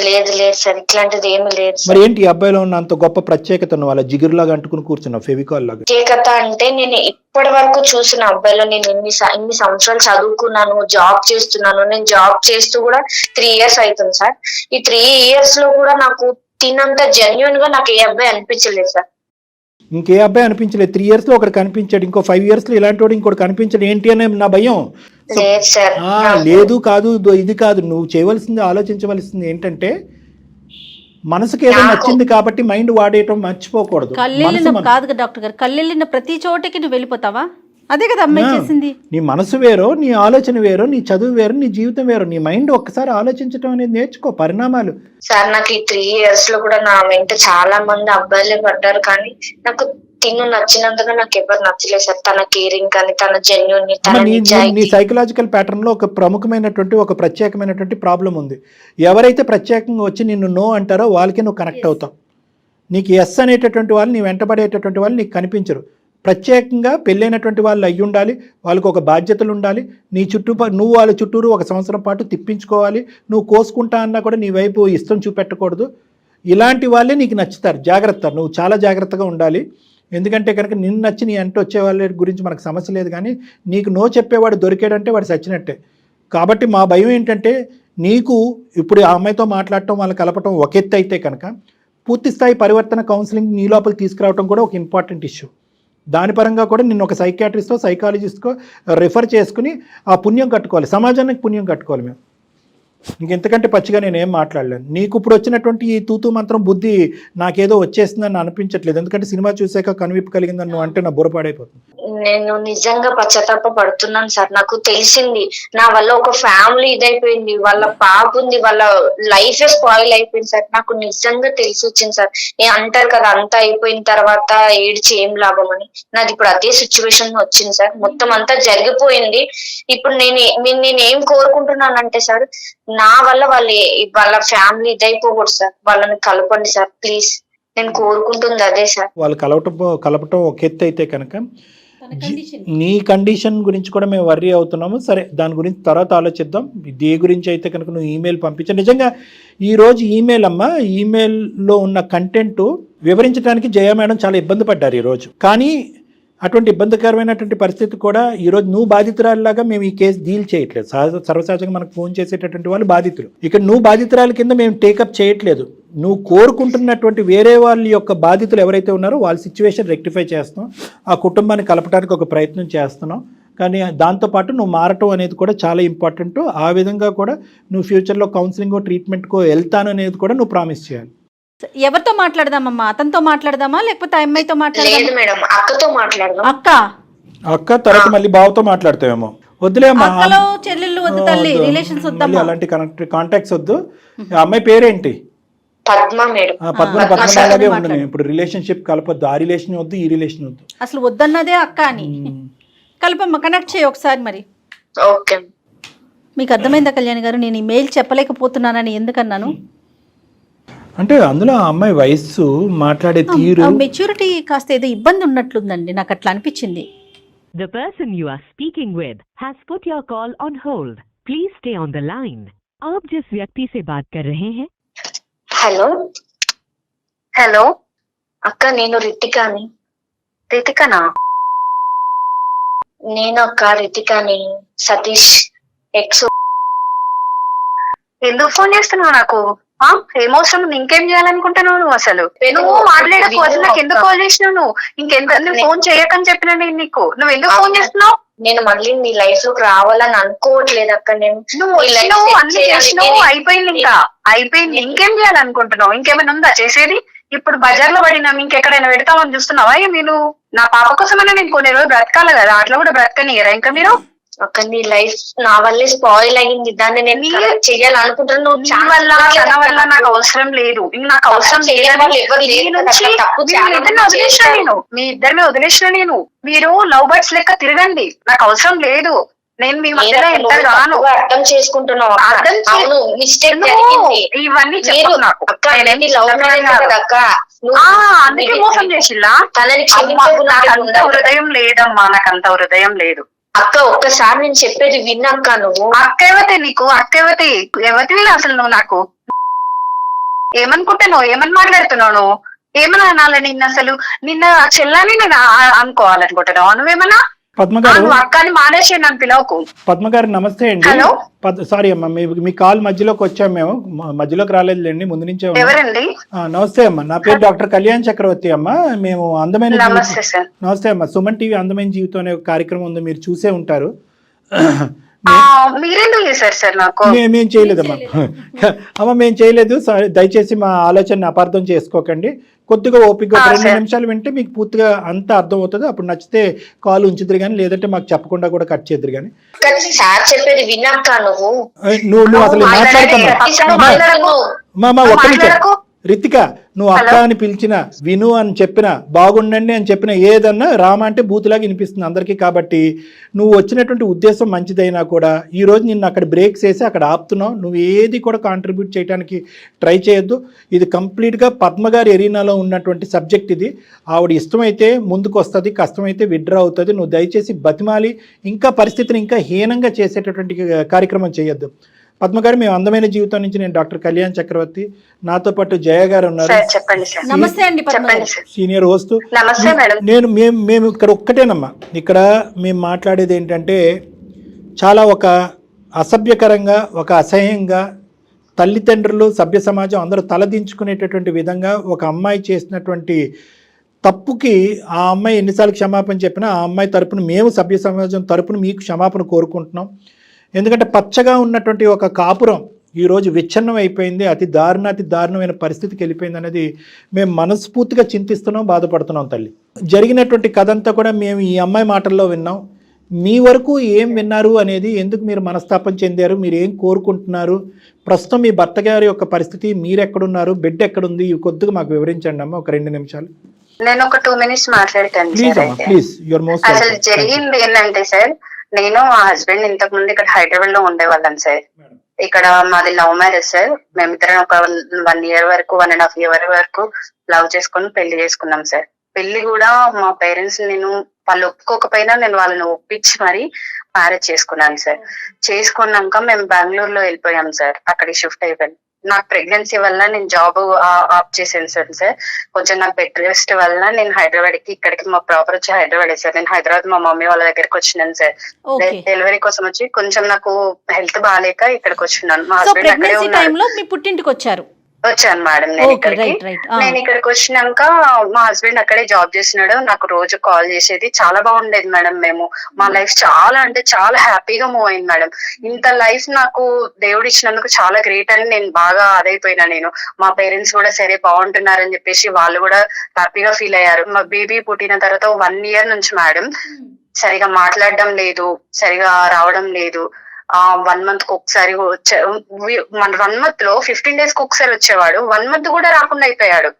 C: లేదు సార్, ఇట్లాంటిది ఏమి లేదు.
B: మరి ఏంటి ఈ అబ్బాయిలో ఉన్న అంత గొప్ప ప్రత్యేకత? వాళ్ళ జిగురులాగా అంటుకుని కూర్చున్నావు, ఫెవికాల్ లాగా.
C: ప్రత్యేకత అంటే నేను ఇప్పటి వరకు చూసిన అబ్బాయిలో, నేను ఇన్ని సంవత్సరాలు చదువుకున్నాను, జాబ్ చేస్తున్నాను. నేను జాబ్ చేస్తూ కూడా 3 years అవుతుంది సార్. ఈ 3 years లో కూడా నాకు తినంత జెన్యున్ గా నాకు ఏ అబ్బాయి అనిపించలేదు సార్.
B: ఇంకే అబ్బాయి అనిపించలేదు? 3 years లో ఒకటి కనిపించాడు, ఇంకో 5 years లో ఇలాంటి వాడు ఇంకోటి కనిపించాడు. ఏంటి అనే నా భయం. లేదు కాదు, ఇది కాదు, నువ్వు చేయవలసింది, ఆలోచించవలసింది ఏంటంటే మనసుకి ఏదో నచ్చింది కాబట్టి మైండ్ వాడేయటం మర్చిపోకూడదు.
A: కాదు డాక్టర్ గారు, కళ్ళెళ్ళిన ప్రతి చోటకి నువ్వు వెళ్ళిపోతావా? అదే కదా అమ్మాయి చేసింది.
B: నీ మనసు వేరో, నీ ఆలోచన వేరో, నీ చదువు వేరు, నీ జీవితం వేరు. నీ మైండ్ ఒక్కసారి ఆలోచించడం అనేది నేర్చుకో. పరిణామాలు
C: సార్, నాకు ఈ 3 years లో కూడా నా వెంట చాలా మంది అబ్బాయిలే పడ్డారు, కానీ నాకు తిను నచ్చినంతగా నాకు ఎవరు నచ్చలేదు సార్. తన కేరింగ్ కానీ, తన జెన్యూన్,
B: నీ సైకలాజికల్ ప్యాటర్న్ లో ఒక ప్రముఖమైనటువంటి, ఒక ప్రత్యేకమైనటువంటి ప్రాబ్లం ఉంది. ఎవరైతే ప్రత్యేకంగా వచ్చి నిన్ను నో అంటారో వాళ్ళకి నువ్వు కనెక్ట్ అవుతావు. నీకు ఎస్ అనేటటువంటి వాళ్ళు, నీ వెంటబడేటటువంటి వాళ్ళు నీకు కనిపించరు. ప్రత్యేకంగా పెళ్ళైనటువంటి వాళ్ళు అయ్యి ఉండాలి, వాళ్ళకు ఒక బాధ్యతలు ఉండాలి, నీ నువ్వు వాళ్ళ చుట్టూరు 1 సంవత్సరం పాటు తిప్పించుకోవాలి, నువ్వు కోసుకుంటా అన్నా కూడా నీ వైపు ఇష్టం చూపెట్టకూడదు. ఇలాంటి వాళ్ళే నీకు నచ్చుతారు. జాగ్రత్త, నువ్వు చాలా జాగ్రత్తగా ఉండాలి. ఎందుకంటే కనుక నిన్ను నచ్చి నీ అంటూ వచ్చే వాళ్ళ గురించి మనకు సమస్య లేదు, కానీ నీకు నో చెప్పేవాడు దొరికాడంటే వాడు సచ్చినట్టే. కాబట్టి మా భయం ఏంటంటే నీకు ఇప్పుడు ఆ అమ్మాయితో మాట్లాడటం, వాళ్ళని కలపటం ఒక ఎత్తు అయితే కనుక పూర్తి స్థాయి పరివర్తన కౌన్సిలింగ్ నీ లోపలికి తీసుకురావడం కూడా ఒక ఇంపార్టెంట్ ఇష్యూ. దాని పరంగా కూడా నిన్ను ఒక సైకియాట్రిస్టో సైకాలజిస్ట్కో రిఫర్ చేసుకుని ఆ పుణ్యం కట్టుకోవాలి, సమాజానికి పుణ్యం కట్టుకోవాలి. మేము ఇంకెంతకంటే పచ్చిగా నేనేం మాట్లాడలేను. నీకు ఇప్పుడు వచ్చినటువంటి ఈ తూతూ మంత్రం బుద్ధి నాకేదో వచ్చేసిందని అనిపించట్లేదు, ఎందుకంటే సినిమా చూసాక కనువిప్పు కలిగిందని నువ్వు అంటే నా బుర్రపాడైపోతుంది.
C: నేను నిజంగా పశ్చాత్తాప పడుతున్నాను సార్. నాకు తెలిసింది నా వల్ల ఒక ఫ్యామిలీ ఇదైపోయింది, వాళ్ళ పాప ఉంది, వాళ్ళ లైఫ్ స్పాయిల్ అయిపోయింది సార్. నాకు నిజంగా తెలిసి వచ్చింది సార్. నేను అంటారు కదా అంతా అయిపోయిన తర్వాత ఏడ్చి ఏం లాభం అని, నాది ఇప్పుడు అదే సిచ్యువేషన్ వచ్చింది సార్. మొత్తం అంతా జరిగిపోయింది. ఇప్పుడు నేనేం కోరుకుంటున్నానంటే సార్, నా వల్ల వాళ్ళ ఫ్యామిలీ ఇదైపోకూడదు సార్. వాళ్ళని కలపండి సార్ ప్లీజ్. నేను కోరుకుంటుంది అదే సార్. వాళ్ళు
B: కలపటం ఒక ఎత్తు అయితే కనుక నీ కండిషన్ గురించి కూడా మేము వర్రీ అవుతున్నాము. సరే, దాని గురించి తర్వాత ఆలోచిద్దాం. దీని గురించి అయితే కనుక నువ్వు ఈమెయిల్ పంపించు. నిజంగా ఈరోజు ఈమెయిల్ అమ్మ, ఈమెయిల్లో ఉన్న కంటెంట్ వివరించడానికి జయ మేడం చాలా ఇబ్బంది పడ్డారు ఈరోజు. కానీ అటువంటి ఇబ్బందికరమైనటువంటి పరిస్థితి కూడా ఈరోజు నువ్వు బాధితురాలిలాగా మేము ఈ కేసు డీల్ చేయట్లేదు. సర్వసహజంగా మనకు ఫోన్ చేసేటటువంటి వాళ్ళు బాధితులు. ఇక్కడ నువ్వు బాధితురాలి కింద మేము టేకప్ చేయట్లేదు. నువ్వు కోరుకుంటున్నటువంటి వేరే వాళ్ళ యొక్క బాధితులు ఎవరైతే ఉన్నారో వాళ్ళ సిచ్యువేషన్ రెక్టిఫై చేస్తాం, ఆ కుటుంబాన్ని కలపడానికి ఒక ప్రయత్నం చేస్తున్నాం. కానీ దాంతోపాటు నువ్వు మారటం అనేది కూడా చాలా ఇంపార్టెంట్. ఆ విధంగా కూడా నువ్వు ఫ్యూచర్లో కౌన్సిలింగో ట్రీట్మెంట్కో వెళ్తాను అనేది కూడా నువ్వు ప్రామిస్ చేయాలి.
A: ఎవరితో మాట్లాడదామమ్మా? అతనితో మాట్లాడదామా లేకపోతే అమ్మాయితో మాట్లాడదామా?
C: మేడం అక్కతో మాట్లాడదాం.
B: అక్క తర్వాత మళ్ళీ బావతో మాట్లాడతావేమో. వద్దులేమ్మా,
A: చెల్లెళ్ళు వద్దు తల్లి, రిలేషన్స్ వద్దు,
B: అలాంటి కాంటాక్ట్స్ వద్దు. అమ్మాయి పేరేంటి?
C: పద్మ మేడం.
B: పద్మలాగే ఉండను. ఇప్పుడు రిలేషన్షిప్ కలపొద్దు. ఆ రిలేషన్ వద్దు, ఈ రిలేషన్ వద్దు.
A: అసలు వద్దన్నదే అక్క అని. కలపమ్మ, కనెక్ట్ చేయి ఒకసారి. మరి
C: ఓకే,
A: మీకు అర్థమైందా కళ్యాణ్ గారు నేను ఈ మెయిల్ చెప్పలేకపోతున్నానని ఎందుకన్నాను
B: అంటే అందులో ఆ అమ్మాయి వయస్సు, మాట్లాడే తీరు,
A: మెచ్యూరిటీ కాస్త ఏదో ఇబ్బంది ఉన్నట్లుందండి, నాకు అట్లా అనిపించింది.
D: The person you are speaking with has put your call on hold. Please stay on the line. आप जिस व्यक्ति से बात कर रहे हैं.
C: హలో అక్క, నేను రితికాని. రితికనా? నేను అక్క రితికాని, సతీష్ ఎక్స్. ఎందుకు ఫోన్ చేస్తున్నావు నాకు? ఏమవసరం? ఇంకేం చేయాలనుకుంటున్నావు నువ్వు? అసలు నువ్వు మాట్లాడకపోతే నాకు ఎందుకు కాల్ చేసినావు? నువ్వు ఇంకెంత ఫోన్ చేయకని చెప్పినా నేను నీకు. నువ్వు ఎందుకు ఫోన్ చేస్తున్నావు? నేను మళ్ళీ నీ లైఫ్ లోకి రావాలని అనుకోవట్లేదు అక్క. నువ్వు అన్ని చేసినావు, అయిపోయింది. ఇంకా అయిపోయింది. ఇంకేం చేయాలనుకుంటున్నావు? ఇంకేమైనా ఉందా చేసేది? ఇప్పుడు బజార్ లో పడినా ఇంకెక్కడైనా పెడతామని చూస్తున్నావా? మీరు నా పాప కోసమైనా నేను కొన్ని రోజులు బ్రతకాలి కదా, అట్లా కూడా బ్రతకనియరా ఇంకా మీరు? అక్క నీ లైఫ్ నా వల్లే స్పాయిల్ అయ్యింది, దాన్ని నేను చెయ్యాలనుకుంటున్నాను. నువ్వు తన వల్ల నాకు అవసరం లేదు, నాకు అవసరం లేదు. మీ ఇద్దరిని వదిలేసిన నేను. మీరు లవ్ బర్డ్స్ లెక్క తిరగండి, నాకు అవసరం లేదు. నేను మీ మధ్యలో ఎంటర్ గాను. అర్థం చేసుకుంటున్నావు, ఇవన్నీ చెప్పు నాకు. అందుకే మోసం చేసిల్లా? నాకంత హృదయం లేదమ్మా, నాకంత హృదయం లేదు. అక్క ఒక్కసారి నేను చెప్పేది విన్నాక. నువ్వు అక్కవతే, నీకు అక్కవతి ఎవతివి అసలు? నువ్వు నాకు ఏమనుకుంటున్నావు? ఏమని మాట్లాడుతున్నావు నువ్వు? ఏమన్నా అనాలి నిన్న? అసలు నిన్న చెల్లని నేను అనుకోవాలనుకుంటున్నావు? నువ్వేమన్నా అక్కని మానేసి నన్ను పిలవకు.
B: పద్మ గారు నమస్తే అండి.
C: హలో,
B: సారీ అమ్మా, మీ కాల్ మధ్యలోకి వచ్చాం, మేము మధ్యలోకి రాలేదులేండి, ముందు నుంచే.
C: ఎవరండి?
B: నమస్తే అమ్మా, నా పేరు డాక్టర్ కళ్యాణ్ చక్రవర్తి అమ్మా. మేము అందమైన నమస్తే అమ్మా, సుమన్ టీవీ అందమైన జీవితం అనే ఒక కార్యక్రమం ఉంది, మీరు చూసే ఉంటారు.
C: మీరెందుకు చేశారు సార్ నాకు?
B: మేము చేయలేదమ్మా. అమ్మ మేము చేయలేదు, దయచేసి మా ఆలోచనని అపార్థం చేసుకోకండి. కొద్దిగా ఓపిక 2 నిమిషాలు వింటే మీకు పూర్తిగా అంతా అర్థం అవుతుంది. అప్పుడు నచ్చితే కాల్ ఉంచుదురు కానీ, లేదంటే మాకు చెప్పకుండా కూడా కట్ చేద్దరు కానీ.
C: చెప్పేది విన్నాక నువ్వు
B: అసలు మాట్లాడుతున్నావు. రితిక, నువ్వు అక్క అని పిలిచిన, విను అని చెప్పిన, బాగుండండి అని చెప్పిన, ఏదన్నా రామ అంటే బూతులాగా వినిపిస్తుంది అందరికీ. కాబట్టి నువ్వు వచ్చినటువంటి ఉద్దేశం మంచిదైనా కూడా ఈరోజు నిన్ను అక్కడ బ్రేక్స్ వేసి అక్కడ ఆపుతున్నావు. నువ్వు ఏది కూడా కాంట్రిబ్యూట్ చేయడానికి ట్రై చేయొద్దు. ఇది కంప్లీట్గా పద్మగారి ఎరీనాలో ఉన్నటువంటి సబ్జెక్ట్. ఇది ఆవిడ ఇష్టమైతే ముందుకు వస్తుంది, కష్టమైతే విడ్రా అవుతుంది. నువ్వు దయచేసి బతిమాలి ఇంకా పరిస్థితిని ఇంకా హీనంగా చేసేటటువంటి కార్యక్రమం చేయొద్దు. పద్మగారు, మేము అందమైన జీవితం నుంచి నేను డాక్టర్ కళ్యాణ్ చక్రవర్తి, నాతో పాటు జయ గారు ఉన్నారు,
A: నమస్తే అండి
B: సీనియర్ హోస్ట్. మేము ఇక్కడ ఒక్కటేనమ్మా, ఇక్కడ మేము మాట్లాడేది ఏంటంటే చాలా ఒక అసభ్యకరంగా, ఒక అసహ్యంగా, తల్లిదండ్రులు, సభ్య సమాజం అందరూ తలదించుకునేటటువంటి విధంగా ఒక అమ్మాయి చేసినటువంటి తప్పుకి ఆ అమ్మాయి ఎన్నిసార్లు క్షమాపణ చెప్పినా ఆ అమ్మాయి తరపున మేము సభ్య సమాజం తరపున మీకు క్షమాపణ కోరుకుంటున్నాం. ఎందుకంటే పచ్చగా ఉన్నటువంటి ఒక కాపురం ఈరోజు విచ్ఛిన్నం అయిపోయింది, అతి దారుణమైన పరిస్థితికి వెళ్ళిపోయింది అనేది మేము మనస్ఫూర్తిగా చింతిస్తున్నాం, బాధపడుతున్నాం. తల్లి, జరిగినటువంటి కథ అంతా కూడా మేము ఈ అమ్మాయి మాటల్లో విన్నాం. మీ వరకు ఏం విన్నారు అనేది, ఎందుకు మీరు మనస్తాపం చెందారు, మీరు ఏం కోరుకుంటున్నారు, ప్రస్తుతం మీ భర్త గారి యొక్క పరిస్థితి, మీరు ఎక్కడున్నారు, బిడ్డ ఎక్కడుంది, ఇవి కొద్దిగా మాకు వివరించండి అమ్మ, ఒక 2 నిమిషాలు.
C: నేను ఒక 2 minutes మాట్లాడతాను.
B: Please, your most.
C: అసలు జరిగింది ఏంటంటే సార్, నేను మా హస్బెండ్ ఇంతకు ముందు ఇక్కడ హైదరాబాద్ లో ఉండేవాళ్ళం సార్. ఇక్కడ మాది లవ్ మ్యారేజ్ సార్. మేమిద్దరం ఒక 1 year వరకు, 1.5 year వరకు లవ్ చేసుకుని పెళ్లి చేసుకున్నాం సార్. పెళ్లి కూడా మా పేరెంట్స్, నేను వాళ్ళు ఒప్పుకోకపోయినా నేను వాళ్ళని ఒప్పించి మరి మ్యారేజ్ చేసుకున్నాను సార్. చేసుకున్నాక మేము బెంగళూరులో వెళ్ళిపోయాం సార్. అక్కడికి షిఫ్ట్ అయిపోయాను. నాకు ప్రెగ్నెన్సీ వల్ల నేను జాబ్ ఆఫ్ చేసాను సార్. కొంచెం నాకు బెడ్ రెస్ట్ వల్ల నేను హైదరాబాద్ కి, ఇక్కడికి మా ప్రాపర్ వచ్చి హైదరాబాద్ సార్. నేను హైదరాబాద్ మా మమ్మీ వాళ్ళ దగ్గరికి వచ్చినాను సార్. డెలివరీ కోసం వచ్చి కొంచెం నాకు హెల్త్ బాగాలేక ఇక్కడికి వచ్చినాను. మా హస్బెండ్ అక్కడే ఉన్నారు.
A: మీ పుట్టింటికి
C: వచ్చాను మేడం. నేను ఇక్కడికి వచ్చినాక మా హస్బెండ్ అక్కడే జాబ్ చేస్తున్నాడు. నాకు రోజు కాల్ చేసేది. చాలా బాగుండేది మేడం. మేము మా లైఫ్ చాలా అంటే చాలా హ్యాపీగా మూవ్ అయింది మేడం. ఇంత లైఫ్ నాకు దేవుడు ఇచ్చినందుకు చాలా గ్రేట్ అని నేను బాగా అదైపోయినా. నేను మా పేరెంట్స్ కూడా సరే బాగుంటున్నారని చెప్పేసి వాళ్ళు కూడా హ్యాపీగా ఫీల్ అయ్యారు. మా బేబీ పుట్టిన తర్వాత 1 year నుంచి మేడం సరిగా మాట్లాడడం లేదు, సరిగా రావడం లేదు. 1 month కి ఒకసారి మన 1 month లో 15 days కి ఒకసారి వచ్చేవాడు. 1 month కూడా రాకుండా అయిపోయాడు.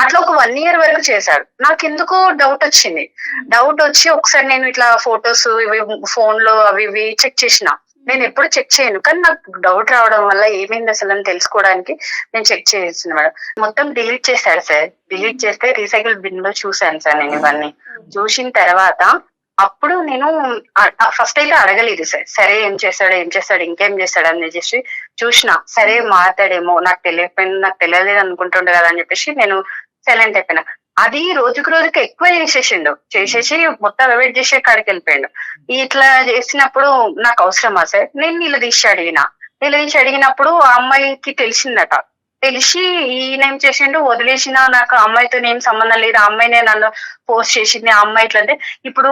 C: అట్లా ఒక 1 year వరకు చేశాడు. నాకు ఎందుకో డౌట్ వచ్చింది. డౌట్ వచ్చి ఒకసారి నేను ఇట్లా ఫొటోస్ ఇవి ఫోన్ లో అవి ఇవి చెక్ చేసిన. నేను ఎప్పుడు చెక్ చేయను, కానీ నాకు డౌట్ రావడం వల్ల ఏమైంది అసలు అని తెలుసుకోవడానికి నేను చెక్ చేసిన మేడం. మొత్తం డిలీట్ చేశాడు సార్. డిలీట్ చేస్తే రీసైకిల్ బిన్ లో చూసాను సార్. నేను ఇవన్నీ చూసిన తర్వాత అప్పుడు నేను ఫస్ట్ అయితే అడగలేదు సార్. సరే ఏం చేస్తాడు ఇంకేం చేస్తాడు అని చెప్పేసి చూసిన. సరే మాట్లాడేమో, నాకు తెలియలేదు అనుకుంటుండే కదా అని చెప్పేసి నేను సైలెంట్ అయిపోయినా. అది రోజుకు ఎక్కువ చేసేసి మొత్తం అవాయిడ్ చేసే కాడికి వెళ్ళిపోయాడు. ఇట్లా చేసినప్పుడు నాకు అవసరమా సార్? నేను నిలదీసి అడిగినప్పుడు ఆ అమ్మాయికి తెలిసిందట. తెలిసి ఈయనేం చేసిండు, వదిలేసిన, నాకు అమ్మాయితో ఏం సంబంధం లేదు, ఆ అమ్మాయినే నన్ను ఫోర్స్ చేసింది, ఆ అమ్మాయి ఇట్లా. అంటే ఇప్పుడు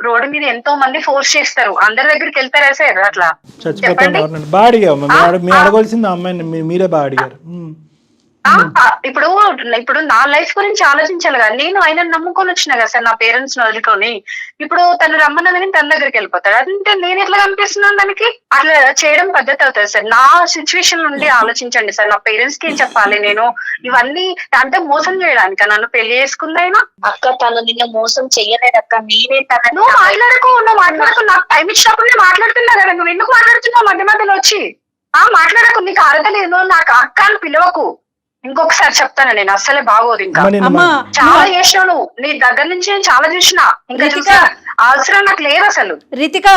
C: రోడ్డు మీద ఎంతో మంది ఫోర్స్ చేస్తారు, అందరి దగ్గరికి వెళ్తారా సార్? అట్లా చెప్పండి.
B: మీరే బాగా అడిగారు.
C: ఇప్పుడు నా లైఫ్ గురించి ఆలోచించాలి కదా. నేను ఆయన నమ్ముకొని వచ్చిన కదా సార్, నా పేరెంట్స్ ని వదులుకొని. ఇప్పుడు తను రమ్మన్నదని తన దగ్గరికి వెళ్ళిపోతాడు. అంటే నేను ఎట్లా కనిపిస్తున్నాను దానికి? అట్లా చేయడం పద్ధతి అవుతుంది సార్. నా సిచ్యువేషన్ నుండి ఆలోచించండి సార్. నా పేరెంట్స్ కి ఏం చెప్పాలి నేను? ఇవన్నీ అంటే మోసం చేయడానిక నన్ను పెళ్లి చేసుకుందైనా?
E: అక్క తను నిన్న మోసం చెయ్యలేదు అక్క, నేనే తన.
C: నువ్వు మాట్లాడకు. నాకు టైం ఇచ్చినప్పుడు నేను మాట్లాడుతున్నా కదా, నువ్వు ఎందుకు మాట్లాడుతున్నావు మధ్య మధ్యలో వచ్చి? మాట్లాడకు, నీకు అర్హత లేదు, నాకు అక్క అని పిలవకు. ఇంకొకసారి చెప్తాను, నేను అస్సలే బాగోదు. ఇంకా చాలా చేసినావు నువ్వు, నీ దగ్గర నుంచి నేను చాలా చూసినా. ఇంకా చూసా అవసరం నాకు లేదు అసలు.
A: రితిక,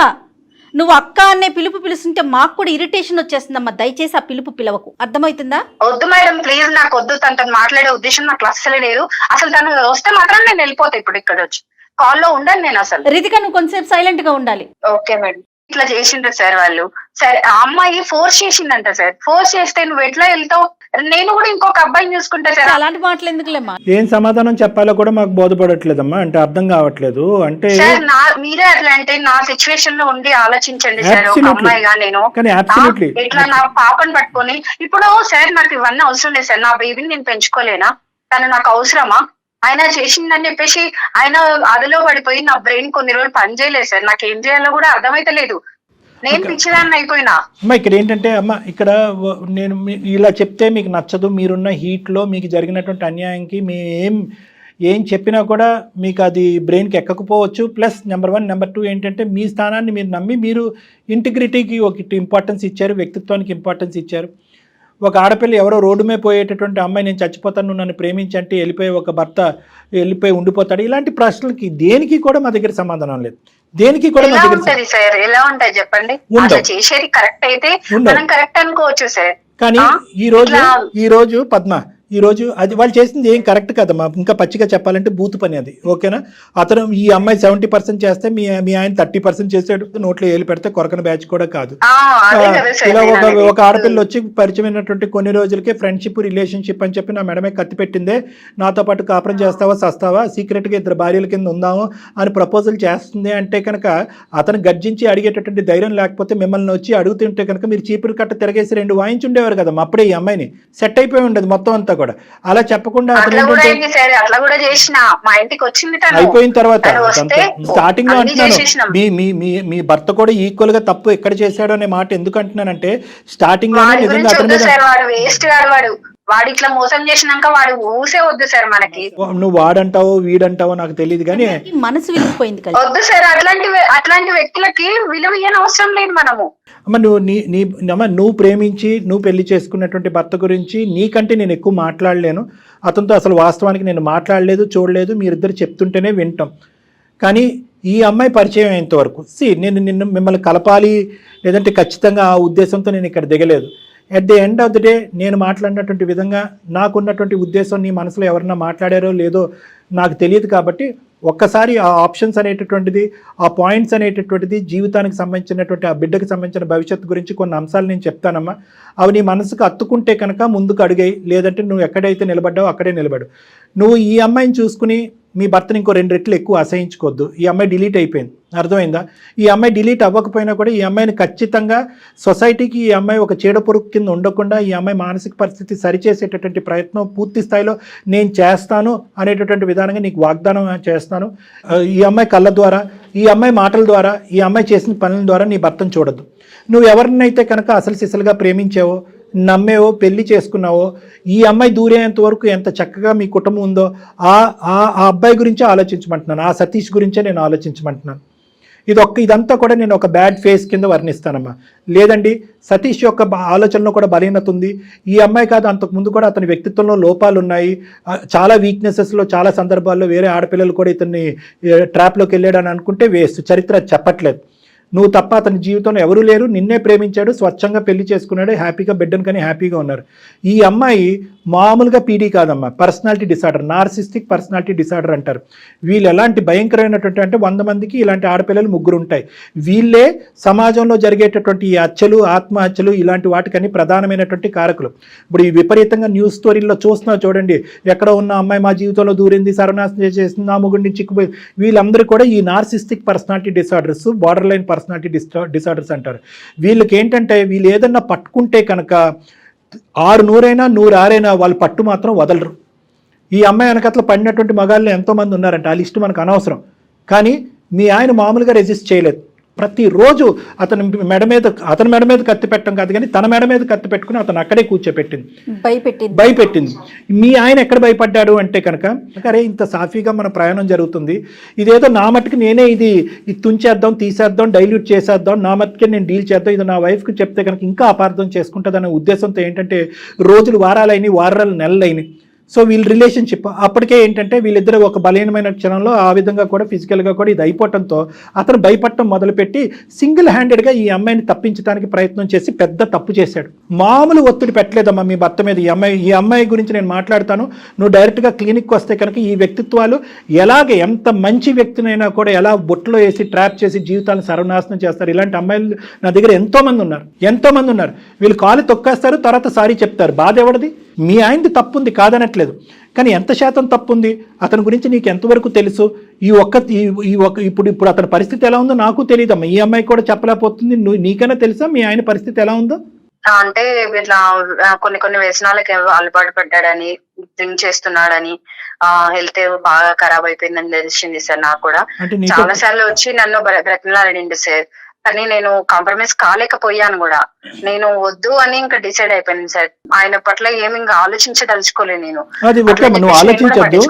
A: నువ్వు అక్క అనే పిలుపు పిలుస్తుంటే మాకు కూడా ఇరిటేషన్ వచ్చేస్తుందమ్మా. దయచేసి ఆ పిలుపు పిలవకు, అర్థమవుతుందా?
C: వద్దు మేడం, ప్లీజ్, నాకు వద్దు. తనతో మాట్లాడే ఉద్దేశం నాకు అస్సలే లేదు. అసలు తను వస్తే మాత్రం నేను వెళ్ళిపోతా. ఇప్పుడు ఇక్కడ వచ్చి కాల్లో ఉండను నేను అసలు.
A: రితిక, నువ్వు కొంచెంసేపు సైలెంట్ గా ఉండాలి.
C: Okay madam. ఇట్లా చేసిండ్రు సార్ వాళ్ళు. సరే, ఆ అమ్మాయి ఫోర్స్ చేసిందంట సార్. ఫోర్స్ చేస్తే నువ్వు ఎట్లా వెళ్తావు? నేను కూడా ఇంకొక అబ్బాయిని చూసుకుంటా సార్.
A: అలాంటి మాటలు ఎందుకులేమ్మా?
B: ఏం సమాధానం చెప్పాలో కూడా మాకు బోధపడట్లేదమ్మా. అంటే అర్థం కావట్లేదు. అంటే
C: సార్ మీరే అట్లా అంటే నా సిచ్యువేషన్ లో ఉండి ఆలోచించండి సార్. ఒక అమ్మాయిగా నేను ఇట్లా నా పాపను పట్టుకొని ఇప్పుడు సార్ నాకు ఇవన్నీ అవసరం లేదు సార్. నా బేబీని నేను పెంచుకోలేనా? తను నాకు అవసరమా? ఆయన చేసిందని చెప్పేసి ఆయన అదిలో పడిపోయి నా బ్రెయిన్ కొన్ని రోజులు పని చేయలేదు సార్. నాకు ఏం చేయాలో కూడా అర్థమైతే లేదు.
E: నేను పిచ్చిదాన్ని అయిపోయినా.
B: అమ్మ ఇక్కడ ఏంటంటే అమ్మ ఇక్కడ నేను ఇలా చెప్తే మీకు నచ్చదు, మీరున్న హీట్లో మీకు జరిగినటువంటి అన్యాయంకి ఏం చెప్పినా కూడా మీకు అది బ్రెయిన్కి ఎక్కకపోవచ్చు. ప్లస్ నెంబర్ 1, నెంబర్ 2 ఏంటంటే మీ స్థానాన్ని మీరు నమ్మి మీరు ఇంటిగ్రిటీకి ఒక ఇంపార్టెన్స్ ఇచ్చారు, వ్యక్తిత్వానికి ఇంపార్టెన్స్ ఇచ్చారు. ఒక ఆడపిల్ల ఎవరో రోడ్డు మీద పోయేటటువంటి అమ్మాయి నేను చచ్చిపోతాను నువ్వు నన్ను ప్రేమించంటే వెళ్ళిపోయి ఒక భర్త వెళ్ళిపోయి ఉండిపోతాడు. ఇలాంటి ప్రశ్నలకి దేనికి కూడా మా దగ్గర సమాధానం లేదు. దేనికి కూడా
E: ఎలా ఉంటది సార్? ఎలా ఉంటాయి చెప్పండి? అట్లా చేసేది కరెక్ట్ అయితే మనం కరెక్ట్ అనుకోవచ్చు సార్.
B: కానీ ఈ రోజు పద్మ ఈ రోజు అది వాళ్ళు చేసింది ఏం కరెక్ట్ కదమ్మా. ఇంకా పచ్చిగా చెప్పాలంటే బూతు పని అది. ఓకేనా? అతను ఈ అమ్మాయి 70% చేస్తే మీ ఆయన 30% చేసాడు. నోట్లో ఏలు పెడితే కొరకన బ్యాచ్ కూడా కాదు. ఇలా ఒక ఆడపిల్ల వచ్చి పరిచయమైనటువంటి కొన్ని రోజులకే ఫ్రెండ్షిప్ రిలేషన్షిప్ అని చెప్పి నా మెడమే కత్తి పెట్టిందే, నాతో పాటు కాపురం చేస్తావా సస్తావా, సీక్రెట్గా 2 భార్యల కింద ఉందాము అని ప్రపోజల్ చేస్తుంది అంటే కనుక అతను గర్జించి అడిగేటటువంటి ధైర్యం లేకపోతే మిమ్మల్ని వచ్చి అడుగుతుంటే కనుక మీరు చీపురు కట్ట తిరగేసి 2 వాయించి ఉండేవారు కదమ్మా. అప్పుడే ఈ అమ్మాయిని సెట్ అయిపోయి ఉండదు మొత్తం అంతా కూడా. అలా చెప్పకుండా అయిపోయిన తర్వాత స్టార్టింగ్ లో అంటున్నాను మీ భర్త కూడా ఈక్వల్ గా తప్పు ఎక్కడ చేశాడు అనే మాట ఎందుకు అంటున్నానంటే స్టార్టింగ్ లోనే నిజంగా అతని మీద
E: వాడు ఇట్లా మోసం చేసినాక వాడు ఊసే వద్దు సార్ మనకి.
B: నువ్వు వాడంటావో వీడంటావో నాకు తెలియదు కానీ
A: మనసు విలిగిపోయింది.
E: వద్దు సార్ అట్లాంటి వ్యక్తులకి విలువ ఇయ్యని అవసరం లేదు మనము.
B: అమ్మ నువ్వు ప్రేమించి నువ్వు పెళ్లి చేసుకున్నటువంటి భర్త గురించి నీకంటే నేను ఎక్కువ మాట్లాడలేను. అతనితో అసలు వాస్తవానికి నేను మాట్లాడలేదు, చూడలేదు, మీరిద్దరు చెప్తుంటేనే వింటాం. కానీ ఈ అమ్మాయి పరిచయం అయ్యేంతవరకు నేను మిమ్మల్ని కలపాలి లేదంటే ఖచ్చితంగా ఆ ఉద్దేశంతో నేను ఇక్కడ దిగలేదు. At the end of the day నేను మాట్లాడినటువంటి విధంగా నాకున్నటువంటి ఉద్దేశం నీ మనసులో ఎవరన్నా మాట్లాడారో లేదో నాకు తెలియదు. కాబట్టి ఒక్కసారి ఆ ఆప్షన్స్ అనేటటువంటిది, ఆ పాయింట్స్ అనేటటువంటిది, జీవితానికి సంబంధించినటువంటి ఆ బిడ్డకు సంబంధించిన భవిష్యత్తు గురించి కొన్ని అంశాలు నేను చెప్తానమ్మా. అవి నీ మనసుకు అత్తుకుంటే కనుక ముందుకు అడిగాయి, లేదంటే నువ్వు ఎక్కడైతే నిలబడ్డావో అక్కడే నిలబడు. నువ్వు ఈ అమ్మాయిని చూసుకుని మీ భర్తని ఇంకో 2 రెట్లు ఎక్కువ అసహించుకోవద్దు. ఈ అమ్మాయి డిలీట్ అయిపోయింది, అర్థమైందా? ఈ అమ్మాయి డిలీట్ అవ్వకపోయినా కూడా ఈ అమ్మాయిని ఖచ్చితంగా సొసైటీకి ఈ అమ్మాయి ఒక చీడపురుగు కింద ఉండకుండా ఈ అమ్మాయి మానసిక పరిస్థితి సరిచేసేటటువంటి ప్రయత్నం పూర్తి స్థాయిలో నేను చేస్తాను అనేటటువంటి విధానంగా నీకు వాగ్దానం చేస్తాను. ఈ అమ్మాయి కళ్ళ ద్వారా, ఈ అమ్మాయి మాటల ద్వారా, ఈ అమ్మాయి చేసిన పనుల ద్వారా నీ భర్తను చూడద్దు. నువ్వు ఎవరినైతే కనుక అసలు సిసలుగా ప్రేమించావో, నమ్మేవో, పెళ్లి చేసుకున్నావో, ఈ అమ్మాయి దూరేంత వరకు ఎంత చక్కగా మీ కుటుంబం ఉందో ఆ అబ్బాయి గురించే ఆలోచించమంటున్నాను, ఆ సతీష్ గురించే నేను ఆలోచించమంటున్నాను. ఇదంతా కూడా నేను ఒక బ్యాడ్ ఫేస్ కింద వర్ణిస్తానమ్మా. లేదండి సతీష్ యొక్క ఆలోచనలో కూడా బలహీనత ఉంది. ఈ అమ్మాయి కాదు, అంతకుముందు కూడా అతని వ్యక్తిత్వంలో లోపాలు ఉన్నాయి. చాలా వీక్నెసెస్లో చాలా సందర్భాల్లో వేరే ఆడపిల్లలు కూడా ఇతన్ని ట్రాప్లోకి వెళ్ళాడని అనుకుంటే వేస్ట్. చరిత్ర చెప్పట్లేదు. నువ్వు తప్ప అతని జీవితంలో ఎవరూ లేరు, నిన్నే ప్రేమించాడు, స్వచ్ఛంగా పెళ్లి చేసుకున్నాడు, హ్యాపీగా బిడ్డను కానీ హ్యాపీగా ఉన్నారు. ఈ అమ్మాయి మామూలుగా పీడీ కాదమ్మా, personality disorder, narcissistic personality disorder అంటారు. వీళ్ళు ఎలాంటి భయంకరమైనటువంటి అంటే 100 మందికి ఇలాంటి ఆడపిల్లలు 3 ఉంటాయి. వీళ్ళే సమాజంలో జరిగేటటువంటి ఈ హత్యలు, ఆత్మహత్యలు ఇలాంటి వాటికని ప్రధానమైనటువంటి కారకులు. ఇప్పుడు ఈ విపరీతంగా న్యూస్ స్టోరీల్లో చూస్తున్నా చూడండి, ఎక్కడ ఉన్న అమ్మాయి మా జీవితంలో దూరింది, సర్వనాశనం చేసింది, నా మొగుడిని చిక్కుపోయి, వీళ్ళందరూ కూడా ఈ narcissistic personality disorders, border line personality disorders అంటారు. వీళ్ళకి ఏంటంటే వీళ్ళు ఏదన్నా పట్టుకుంటే కనుక 600 అయినా 106 వాళ్ళు పట్టు మాత్రం వదలరు. ఈ అమ్మాయి వెనకట్ల పడినటువంటి మగాళ్ళు ఎంతోమంది ఉన్నారంట, ఆ లిస్టు మనకు అనవసరం. కానీ మీ ఆయన మామూలుగా రెసిస్ట్ చేయలేదు. ప్రతిరోజు అతని మెడ మీద కత్తి పెట్టడం కాదు కానీ తన మెడ మీద కత్తి పెట్టుకుని అతను అక్కడే కూర్చోపెట్టింది, భయపెట్టింది. మీ ఆయన ఎక్కడ భయపడ్డాడు అంటే కనుక అరే ఇంత సాఫీగా మన ప్రయాణం జరుగుతుంది, ఇదేదో నా మట్టుకు నేనే ఇది తుంచేద్దాం, తీసేద్దాం, డైల్యూట్ చేసేద్దాం, నా మట్టుకే నేను డీల్ చేద్దాం, ఇది నా వైఫ్కి చెప్తే కనుక ఇంకా అపార్థం చేసుకుంటుందనే ఉద్దేశంతో ఏంటంటే రోజులు వారాలైనవి, వారాలు నెలలైనవి. సో వీళ్ళ రిలేషన్షిప్ అప్పటికే ఏంటంటే వీళ్ళిద్దరు ఒక బలహీనమైన క్షణంలో ఆ విధంగా కూడా ఫిజికల్గా కూడా ఇది అయిపోవడంతో అతను భయపడటం మొదలుపెట్టి సింగిల్ హ్యాండెడ్గా ఈ అమ్మాయిని తప్పించడానికి ప్రయత్నం చేసి పెద్ద తప్పు చేశాడు. మామూలు ఒత్తిడి పెట్టలేదమ్మా మీ భర్త మీద. ఈ అమ్మాయి గురించి నేను మాట్లాడతాను, నువ్వు డైరెక్ట్గా క్లినిక్కి వస్తే కనుక ఈ వ్యక్తిత్వాలు ఎలాగే ఎంత మంచి వ్యక్తినైనా కూడా ఎలా బొట్లో వేసి ట్రాప్ చేసి జీవితాలను సర్వనాశనం చేస్తారు. ఇలాంటి అమ్మాయిలు నా దగ్గర ఎంతోమంది ఉన్నారు. వీళ్ళు కాలు తొక్కేస్తారు, తర్వాత సారీ చెప్తారు. బాధ ఎవరిది? మీ ఆయనది తప్పు ఉంది కాదనట్లేదు, కానీ ఎంత శాతం తప్పు ఉంది అతని గురించి నీకు ఎంతవరకు తెలుసు? ఇప్పుడు అతని పరిస్థితి ఎలా ఉందో నాకు తెలియదమ్మా. ఈ అమ్మాయి కూడా చెప్పలేకపోతుంది. నీకైనా తెలుసా మీ ఆయన పరిస్థితి ఎలా ఉందో?
E: అంటే ఇట్లా కొన్ని వ్యసనాలకి అలవాటు పడ్డాడని, డ్రింక్ చేస్తున్నాడని, హెల్త్ బాగా ఖరాబ్ అయిపోయిందని తెలిసింది సార్. నాకు కూడా చాలా సార్లు వచ్చి నన్ను బ్రతిమలాడిండు సార్. కానీ నేను కాంప్రమైజ్ కాలేకపోయాను కూడా. నేను వద్దు అని ఇంకా డిసైడ్ అయిపోయాను సార్. ఆయన పట్ల ఏమి ఇంకా ఆలోచించదలుచుకోలేదు నేను.
B: అది ఓకే, నువ్వు ఆలోచించద్దు.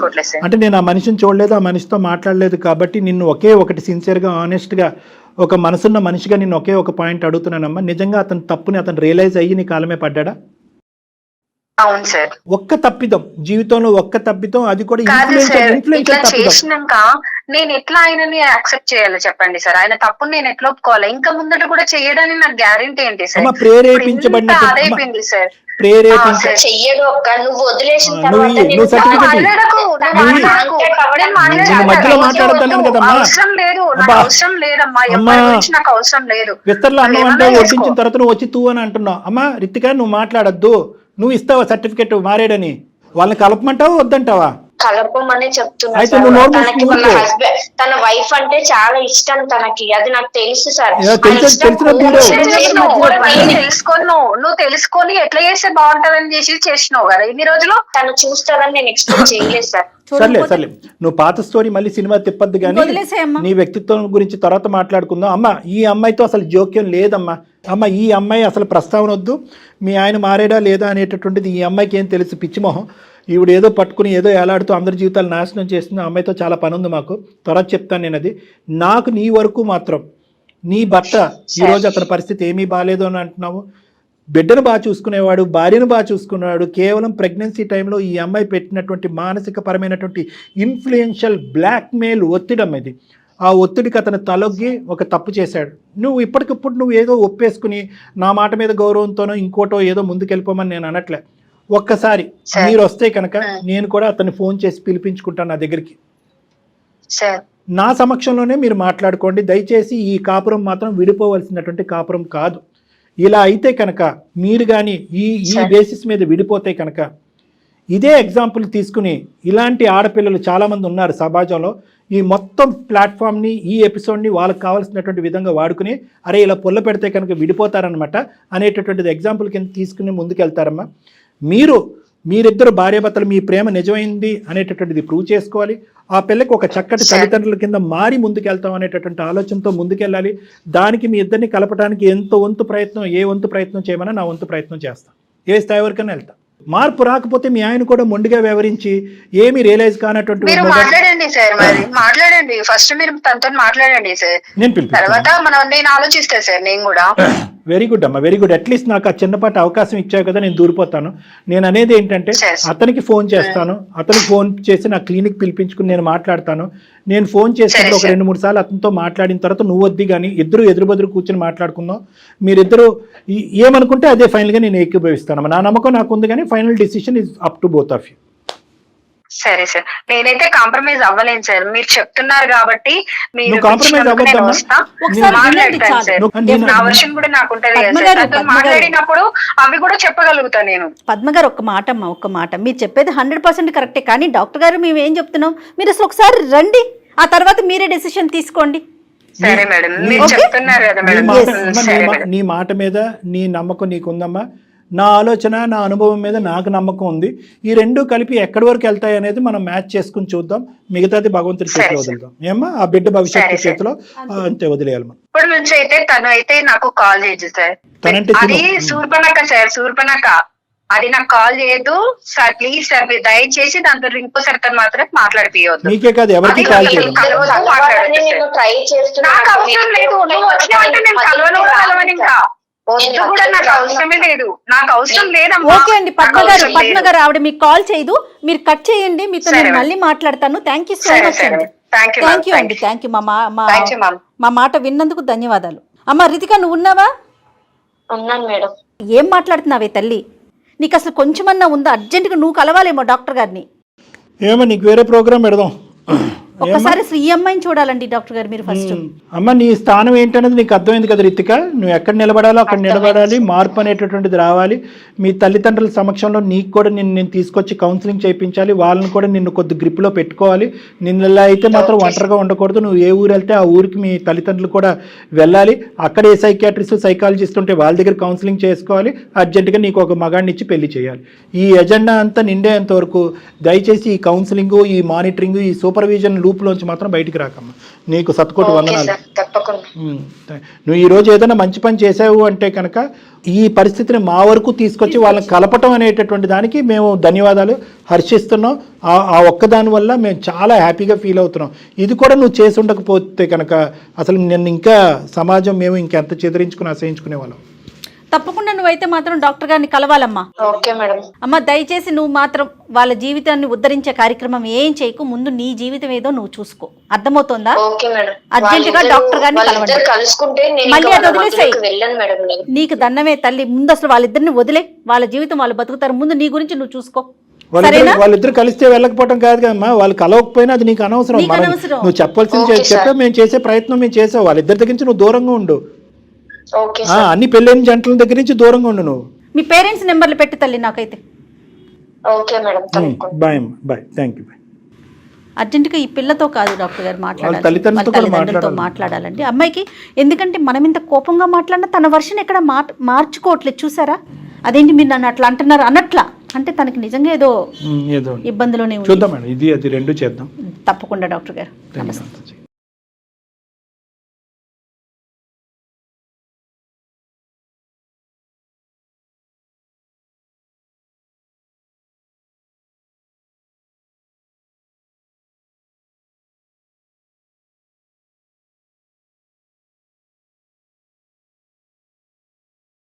B: అంటే నేను ఆ మనిషిని చూడలేదు, ఆ మనిషితో మాట్లాడలేదు కాబట్టి నిన్ను ఒకే ఒకటి సిన్సియర్గా ఆనెస్ట్గా ఒక మనసున్న మనిషిగా నిన్ను ఒకే ఒక పాయింట్ అడుగుతున్నానమ్మా. నిజంగా అతని తప్పుని అతను రియలైజ్ అయ్యి నీ కాలమే పడ్డాడా?
E: అవును సార్.
B: ఒక్క తప్పిదం జీవితంలో, ఒక్క తప్పిదం, అది కూడా
E: కాదు సార్. ఇట్లా చేసినాక నేను ఎట్లా ఆయనని యాక్సెప్ట్ చేయాలి చెప్పండి సార్? ఆయన తప్పుని నేను ఎట్లా ఒప్పుకోవాలి? ఇంకా ముందట కూడా చేయడానికి నాకు గ్యారెంటీ ఏంటి సార్?
B: ప్రేరేపించబడిన
E: అదైపోయింది సార్.
C: చెయ్యడు ఒక్క నువ్వు వదిలేసిన
E: అవసరం లేదు, నాకు అవసరం లేదమ్మా, ఎవరి గురించి నాకు అవసరం లేదు.
B: విస్తరలో అన్నం అంటే వడ్డించిన తర్వాత నువ్వు వచ్చి తూ అని అంటున్నావు. అమ్మా రితిక, నువ్వు మాట్లాడద్దు. నువ్వు ఇస్తావా సర్టిఫికెట్ మారేడని? వాళ్ళని కలపమంటావా వద్దంటావా?
C: కలపమనే చెప్తున్నా.
B: తనకి
C: వాళ్ళ హస్బెండ్, తన వైఫ్ అంటే చాలా ఇష్టం తనకి, అది నాకు తెలుసు సార్.
E: నువ్వు తెలుసుకొని ఎట్లా చేస్తే బాగుంటదని చేసి చేసినావు కదా ఇన్ని రోజులు. తను చూస్తారని నేను ఎక్స్పెక్ట్ చేయలేదు సార్.
B: సర్లే నువ్వు పాత స్టోరీ మళ్ళీ సినిమా తిప్పద్దు కానీ నీ వ్యక్తిత్వం గురించి తర్వాత మాట్లాడుకుందాం. అమ్మ ఈ అమ్మాయితో అసలు జోక్యం లేదమ్మా. అమ్మ ఈ అమ్మాయి అసలు ప్రస్తావన వద్దు. మీ ఆయన మారేడా లేదా అనేటటువంటిది ఈ అమ్మాయికి ఏం తెలుసు? పిచ్చిమోహం. ఈవిడ ఏదో పట్టుకుని ఏదో ఏలాడుతూ అందరి జీవితాలు నాశనం చేస్తుంది. అమ్మాయితో చాలా పని ఉంది మాకు, తర్వాత చెప్తాను నేను అది. నాకు నీ వరకు మాత్రం నీ భర్త ఈరోజు అతని పరిస్థితి ఏమీ బాగాలేదు అని అంటున్నావు. బిడ్డను బాగా చూసుకునేవాడు, భార్యను బాగా చూసుకునేవాడు. కేవలం ప్రెగ్నెన్సీ టైంలో ఈ అమ్మాయి పెట్టినటువంటి మానసిక పరమైనటువంటి ఇన్ఫ్లుయెన్షియల్ బ్లాక్మెయిల్ ఒత్తిడి ఇది. ఆ ఒత్తిడికి అతను తలొగ్గి ఒక తప్పు చేశాడు. నువ్వు ఇప్పటికిప్పుడు నువ్వు ఏదో ఒప్పేసుకుని నా మాట మీద గౌరవంతోనో ఇంకోటో ఏదో ముందుకెళ్ళిపోమని నేను అనట్లే. ఒక్కసారి మీరు వస్తే కనుక నేను కూడా అతన్ని ఫోన్ చేసి పిలిపించుకుంటాను నా దగ్గరికి. నా సమక్షంలోనే మీరు మాట్లాడుకోండి. దయచేసి ఈ కాపురం మాత్రం విడిపోవలసినటువంటి కాపురం కాదు. ఇలా అయితే కనుక మీరు కానీ ఈ బేసిస్ మీద విడిపోతే కనుక ఇదే ఎగ్జాంపుల్ తీసుకుని ఇలాంటి ఆడపిల్లలు చాలామంది ఉన్నారు సమాజంలో. ఈ మొత్తం ప్లాట్ఫామ్ని, ఈ ఎపిసోడ్ని వాళ్ళకి కావాల్సినటువంటి విధంగా వాడుకుని అరే ఇలా పొల్ల పెడితే కనుక విడిపోతారనమాట అనేటటువంటిది ఎగ్జాంపుల్ కింద తీసుకుని ముందుకెళ్తారమ్మా. మీరిద్దరు భార్యాభర్తలు మీ ప్రేమ నిజమైంది అనేటటువంటిది ప్రూవ్ చేసుకోవాలి. ఆ పిల్లకి ఒక చక్కటి తల్లిదండ్రుల కింద మారి ముందుకెళ్తాం అనేటటువంటి ఆలోచనతో ముందుకెళ్ళాలి. దానికి మీ ఇద్దరిని కలపడానికి ఏ వంతు ప్రయత్నం చేయమన్నా నా వంతు ప్రయత్నం చేస్తాను. ఏ స్థాయి వరకైనా వెళ్తా. మార్పు రాకపోతే మీ ఆయన కూడా మొండిగా వ్యవహరించి ఏమీ రియలైజ్ కానటువంటి
E: మాట్లాడండి సార్. మరి మాట్లాడండి, ఫస్ట్ మీరు తనతో మాట్లాడండి సార్. తర్వాత నేను ఆలోచిస్తా సార్. నేను కూడా
B: వెరీ గుడ్ అమ్మా, వెరీ గుడ్. అట్లీస్ట్ నాకు ఆ చిన్నపాటి అవకాశం ఇచ్చావు కదా, నేను దూరిపోతాను. నేను అనేది ఏంటంటే అతనికి ఫోన్ చేస్తాను. అతనికి ఫోన్ చేసి నా క్లినిక్ పిలిపించుకుని నేను మాట్లాడతాను. నేను ఫోన్ చేసినప్పుడు ఒక 2-3 సార్లు అతనితో మాట్లాడిన తర్వాత నువ్వు వద్ది కానీ ఇద్దరు ఎదురు కూర్చొని మాట్లాడుకుందాం. మీరిద్దరు ఏమనుకుంటే అదే ఫైనల్గా నేను ఏకీభవిస్తాను. నా నమ్మకం నాకు ఉంది కానీ final decision is up to both of you.
E: సరే సార్, నేనైతే కాంప్రమైజ్ అవ్వలేను సార్. మీరు చెప్తున్నారు కాబట్టి నా వర్షన్ కూడా నాకు ఉంటది కదా, మాట్లాడినప్పుడు అవి కూడా చెప్పగలుగుతా నేను.
A: పద్మ గారు ఒక్క మాట మీరు చెప్పేది 100% కరెక్టే. కానీ డాక్టర్ గారు మేము ఏం చెప్తున్నాం, మీరు అసలు ఒకసారి రండి, ఆ తర్వాత మీరే డెసిషన్ తీసుకోండి.
E: సరే మేడం, మీరు చెప్తున్నారు కదా మేడం.
B: నీ మాట మీద నీ నమ్మకం నీకుందమ్మా. నా ఆలోచన, నా అనుభవం మీద నాకు నమ్మకం ఉంది. ఈ రెండు కలిపి ఎక్కడి వరకు వెళ్తాయి అనేది మనం మ్యాచ్ చేసుకుని చూద్దాం. మిగతాది భగవంతుడి చేతిలో వదులుదాం. ఏమ్మా ఆ బిడ్డ భవిష్యత్తు చేతిలో అంతే వదిలేయాలి మనం.
E: ఇప్పటి నుంచి అయితే తను అయితే నాకు కాల్ చేయదు సార్. అది శూర్పణఖ సార్, శూర్పణఖ. అది నాకు కాల్ చేయదు సార్. ప్లీజ్ సార్, మీరు దయచేసి దాంతో ఇంకోసారి తను మాత్రం మాట్లాడిపోవద్దు.
B: మీకే కాదు ఎవరికి కాల్ చేయదు.
E: నాకు అవసరం లేదు. నువ్వు వచ్చినావంటే నేను కలవను ఇంకా. నాకు అవసరమే లేదు, నాకు అవసరం లేదమ్మా.
A: ఓకే అండి పద్మ గారు ఆవిడ మీకు కాల్ చేయదు, మీరు కట్ చేయండి. మీతో నేను మళ్ళీ మాట్లాడతాను. థ్యాంక్ యూ సో మచ్ అండి. థ్యాంక్ యూ అండి. Thank you. మా మాట విన్నందుకు ధన్యవాదాలు. అమ్మ రితిక, నువ్వు ఉన్నావా?
C: ఉన్నాను మేడం.
A: ఏం మాట్లాడుతున్నావే తల్లి? నీకు అసలు కొంచెమన్నా ఉందా? అర్జెంటుగా నువ్వు కలవాలేమో డాక్టర్ గారిని.
B: ఏమో నీకు వేరే ప్రోగ్రామ్ పెడదాం.
A: ఒక్కసారి ఈ అమ్మాయిని చూడాలండి డాక్టర్ గారు మీరు ఫస్ట్.
B: అమ్మ నీ స్థానం ఏంటనేది నీకు అర్థమైంది కదా రితిక. నువ్వు ఎక్కడ నిలబడాలో అక్కడ నిలబడాలి. మార్పు అనేటటువంటిది రావాలి. మీ తల్లిదండ్రుల సమక్షంలో నీకు కూడా నేను తీసుకొచ్చి కౌన్సిలింగ్ చేయించాలి. వాళ్ళని కూడా నిన్ను కొద్ది గ్రిప్లో పెట్టుకోవాలి. నిన్ను ఇలా అయితే మాత్రం ఒంటరిగా ఉండకూడదు. నువ్వు ఏ ఊరు వెళ్తే ఆ ఊరికి మీ తల్లిదండ్రులు కూడా వెళ్ళాలి. అక్కడ ఏ సైకియాట్రిస్ట్ సైకాలజిస్ట్ ఉంటే వాళ్ళ దగ్గర కౌన్సిలింగ్ చేసుకోవాలి. అర్జెంటుగా నీకు ఒక మగాడిని ఇచ్చి పెళ్లి చేయాలి. ఈ ఎజెండా అంతా నిండేంత వరకు దయచేసి ఈ కౌన్సిలింగ్, ఈ మానిటరింగ్, ఈ సూపర్విజన్ లూప్లోంచి మాత్రం బయటికి రాకమ్మా. నీకు సత్కోటి
C: ఓకే
B: వందనాలు.
C: సార్, తప్పకుండా.
B: నువ్వు ఈరోజు ఏదైనా మంచి పని చేసావు అంటే కనుక ఈ పరిస్థితిని మా వరకు తీసుకొచ్చి వాళ్ళని కలపటం అనేటటువంటి దానికి మేము ధన్యవాదాలు హర్షిస్తున్నాం. ఆ ఒక్కదాని వల్ల మేము చాలా హ్యాపీగా ఫీల్ అవుతున్నాం. ఇది కూడా నువ్వు చేసి ఉండకపోతే కనుక అసలు నిన్ను ఇంకా సమాజం మేము ఇంకెంత చెదిరించుకుని అసహించుకునే వాళ్ళం.
A: తప్పకుండా నువ్వైతే మాత్రం డాక్టర్ గారిని కలవాలమ్మా.
C: Okay madam.
A: అమ్మ దయచేసి నువ్వు మాత్రం వాళ్ళ జీవితాన్ని ఉద్ధరించే కార్యక్రమం ఏం చేయకు, ముందు నీ జీవితం ఏదో నువ్వు చూసుకో. అర్థమవుతోందా?
C: Okay madam.
A: అర్జెంట్ గా డాక్టర్ గారిని కలవండి.
C: కలుసుకుంటే
A: మళ్ళీ అది వదిలేసాయి.
C: వెళ్ళను మేడం.
A: నీకు దండమే తల్లి, ముందు అసలు వాళ్ళిద్దరిని వదిలే, వాళ్ళ జీవితం వాళ్ళు బతుకుతారు. ముందు నీ గురించి నువ్వు చూసుకో.
B: వాళ్ళిద్దరు కలిస్తే వెళ్ళకపోవడం కాదు కదమ్మా, వాళ్ళు కలవకపోయినా అది నీకు అనవసరం. నువ్వు చెప్పాల్సింది చెప్పా, మేము చేసే ప్రయత్నం మేము చేసావు. వాళ్ళిద్దరి దగ్గర నుంచి నువ్వు దూరంగా ఉండు. అన్ని పెళ్ళైన జంటల దగ్గర నుంచి దూరంగా ఉండు. నువ్వు
A: మీ పేరెంట్స్ నెంబర్లు పెట్టి తల్లి నాకైతే.
C: Okay madam.
B: బాయ్ అమ్మా, బాయ్, థ్యాంక్ యూ.
A: అర్జెంటుగా ఈ పిల్లతో కాదు డాక్టర్ గారు మాట్లాడాలి,
B: తల్లిదండ్రులతో
A: తల్లిదండ్రులతో మాట్లాడాలండి అమ్మాయికి. ఎందుకంటే మనం ఇంత కోపంగా మాట్లాడినా తన వర్షన్ ఎక్కడ మార్చుకోవట్లేదు. చూసారా, అదేంటి మీరు నన్ను అట్లా అంటున్నారు అన్నట్లా, అంటే తనకి నిజంగా ఏదో ఇబ్బందిలోనే
B: చూద్దాం మేడం, ఇది అది రెండు చేద్దాం
A: తప్పకుండా. డాక్టర్ గారు నమస్తే.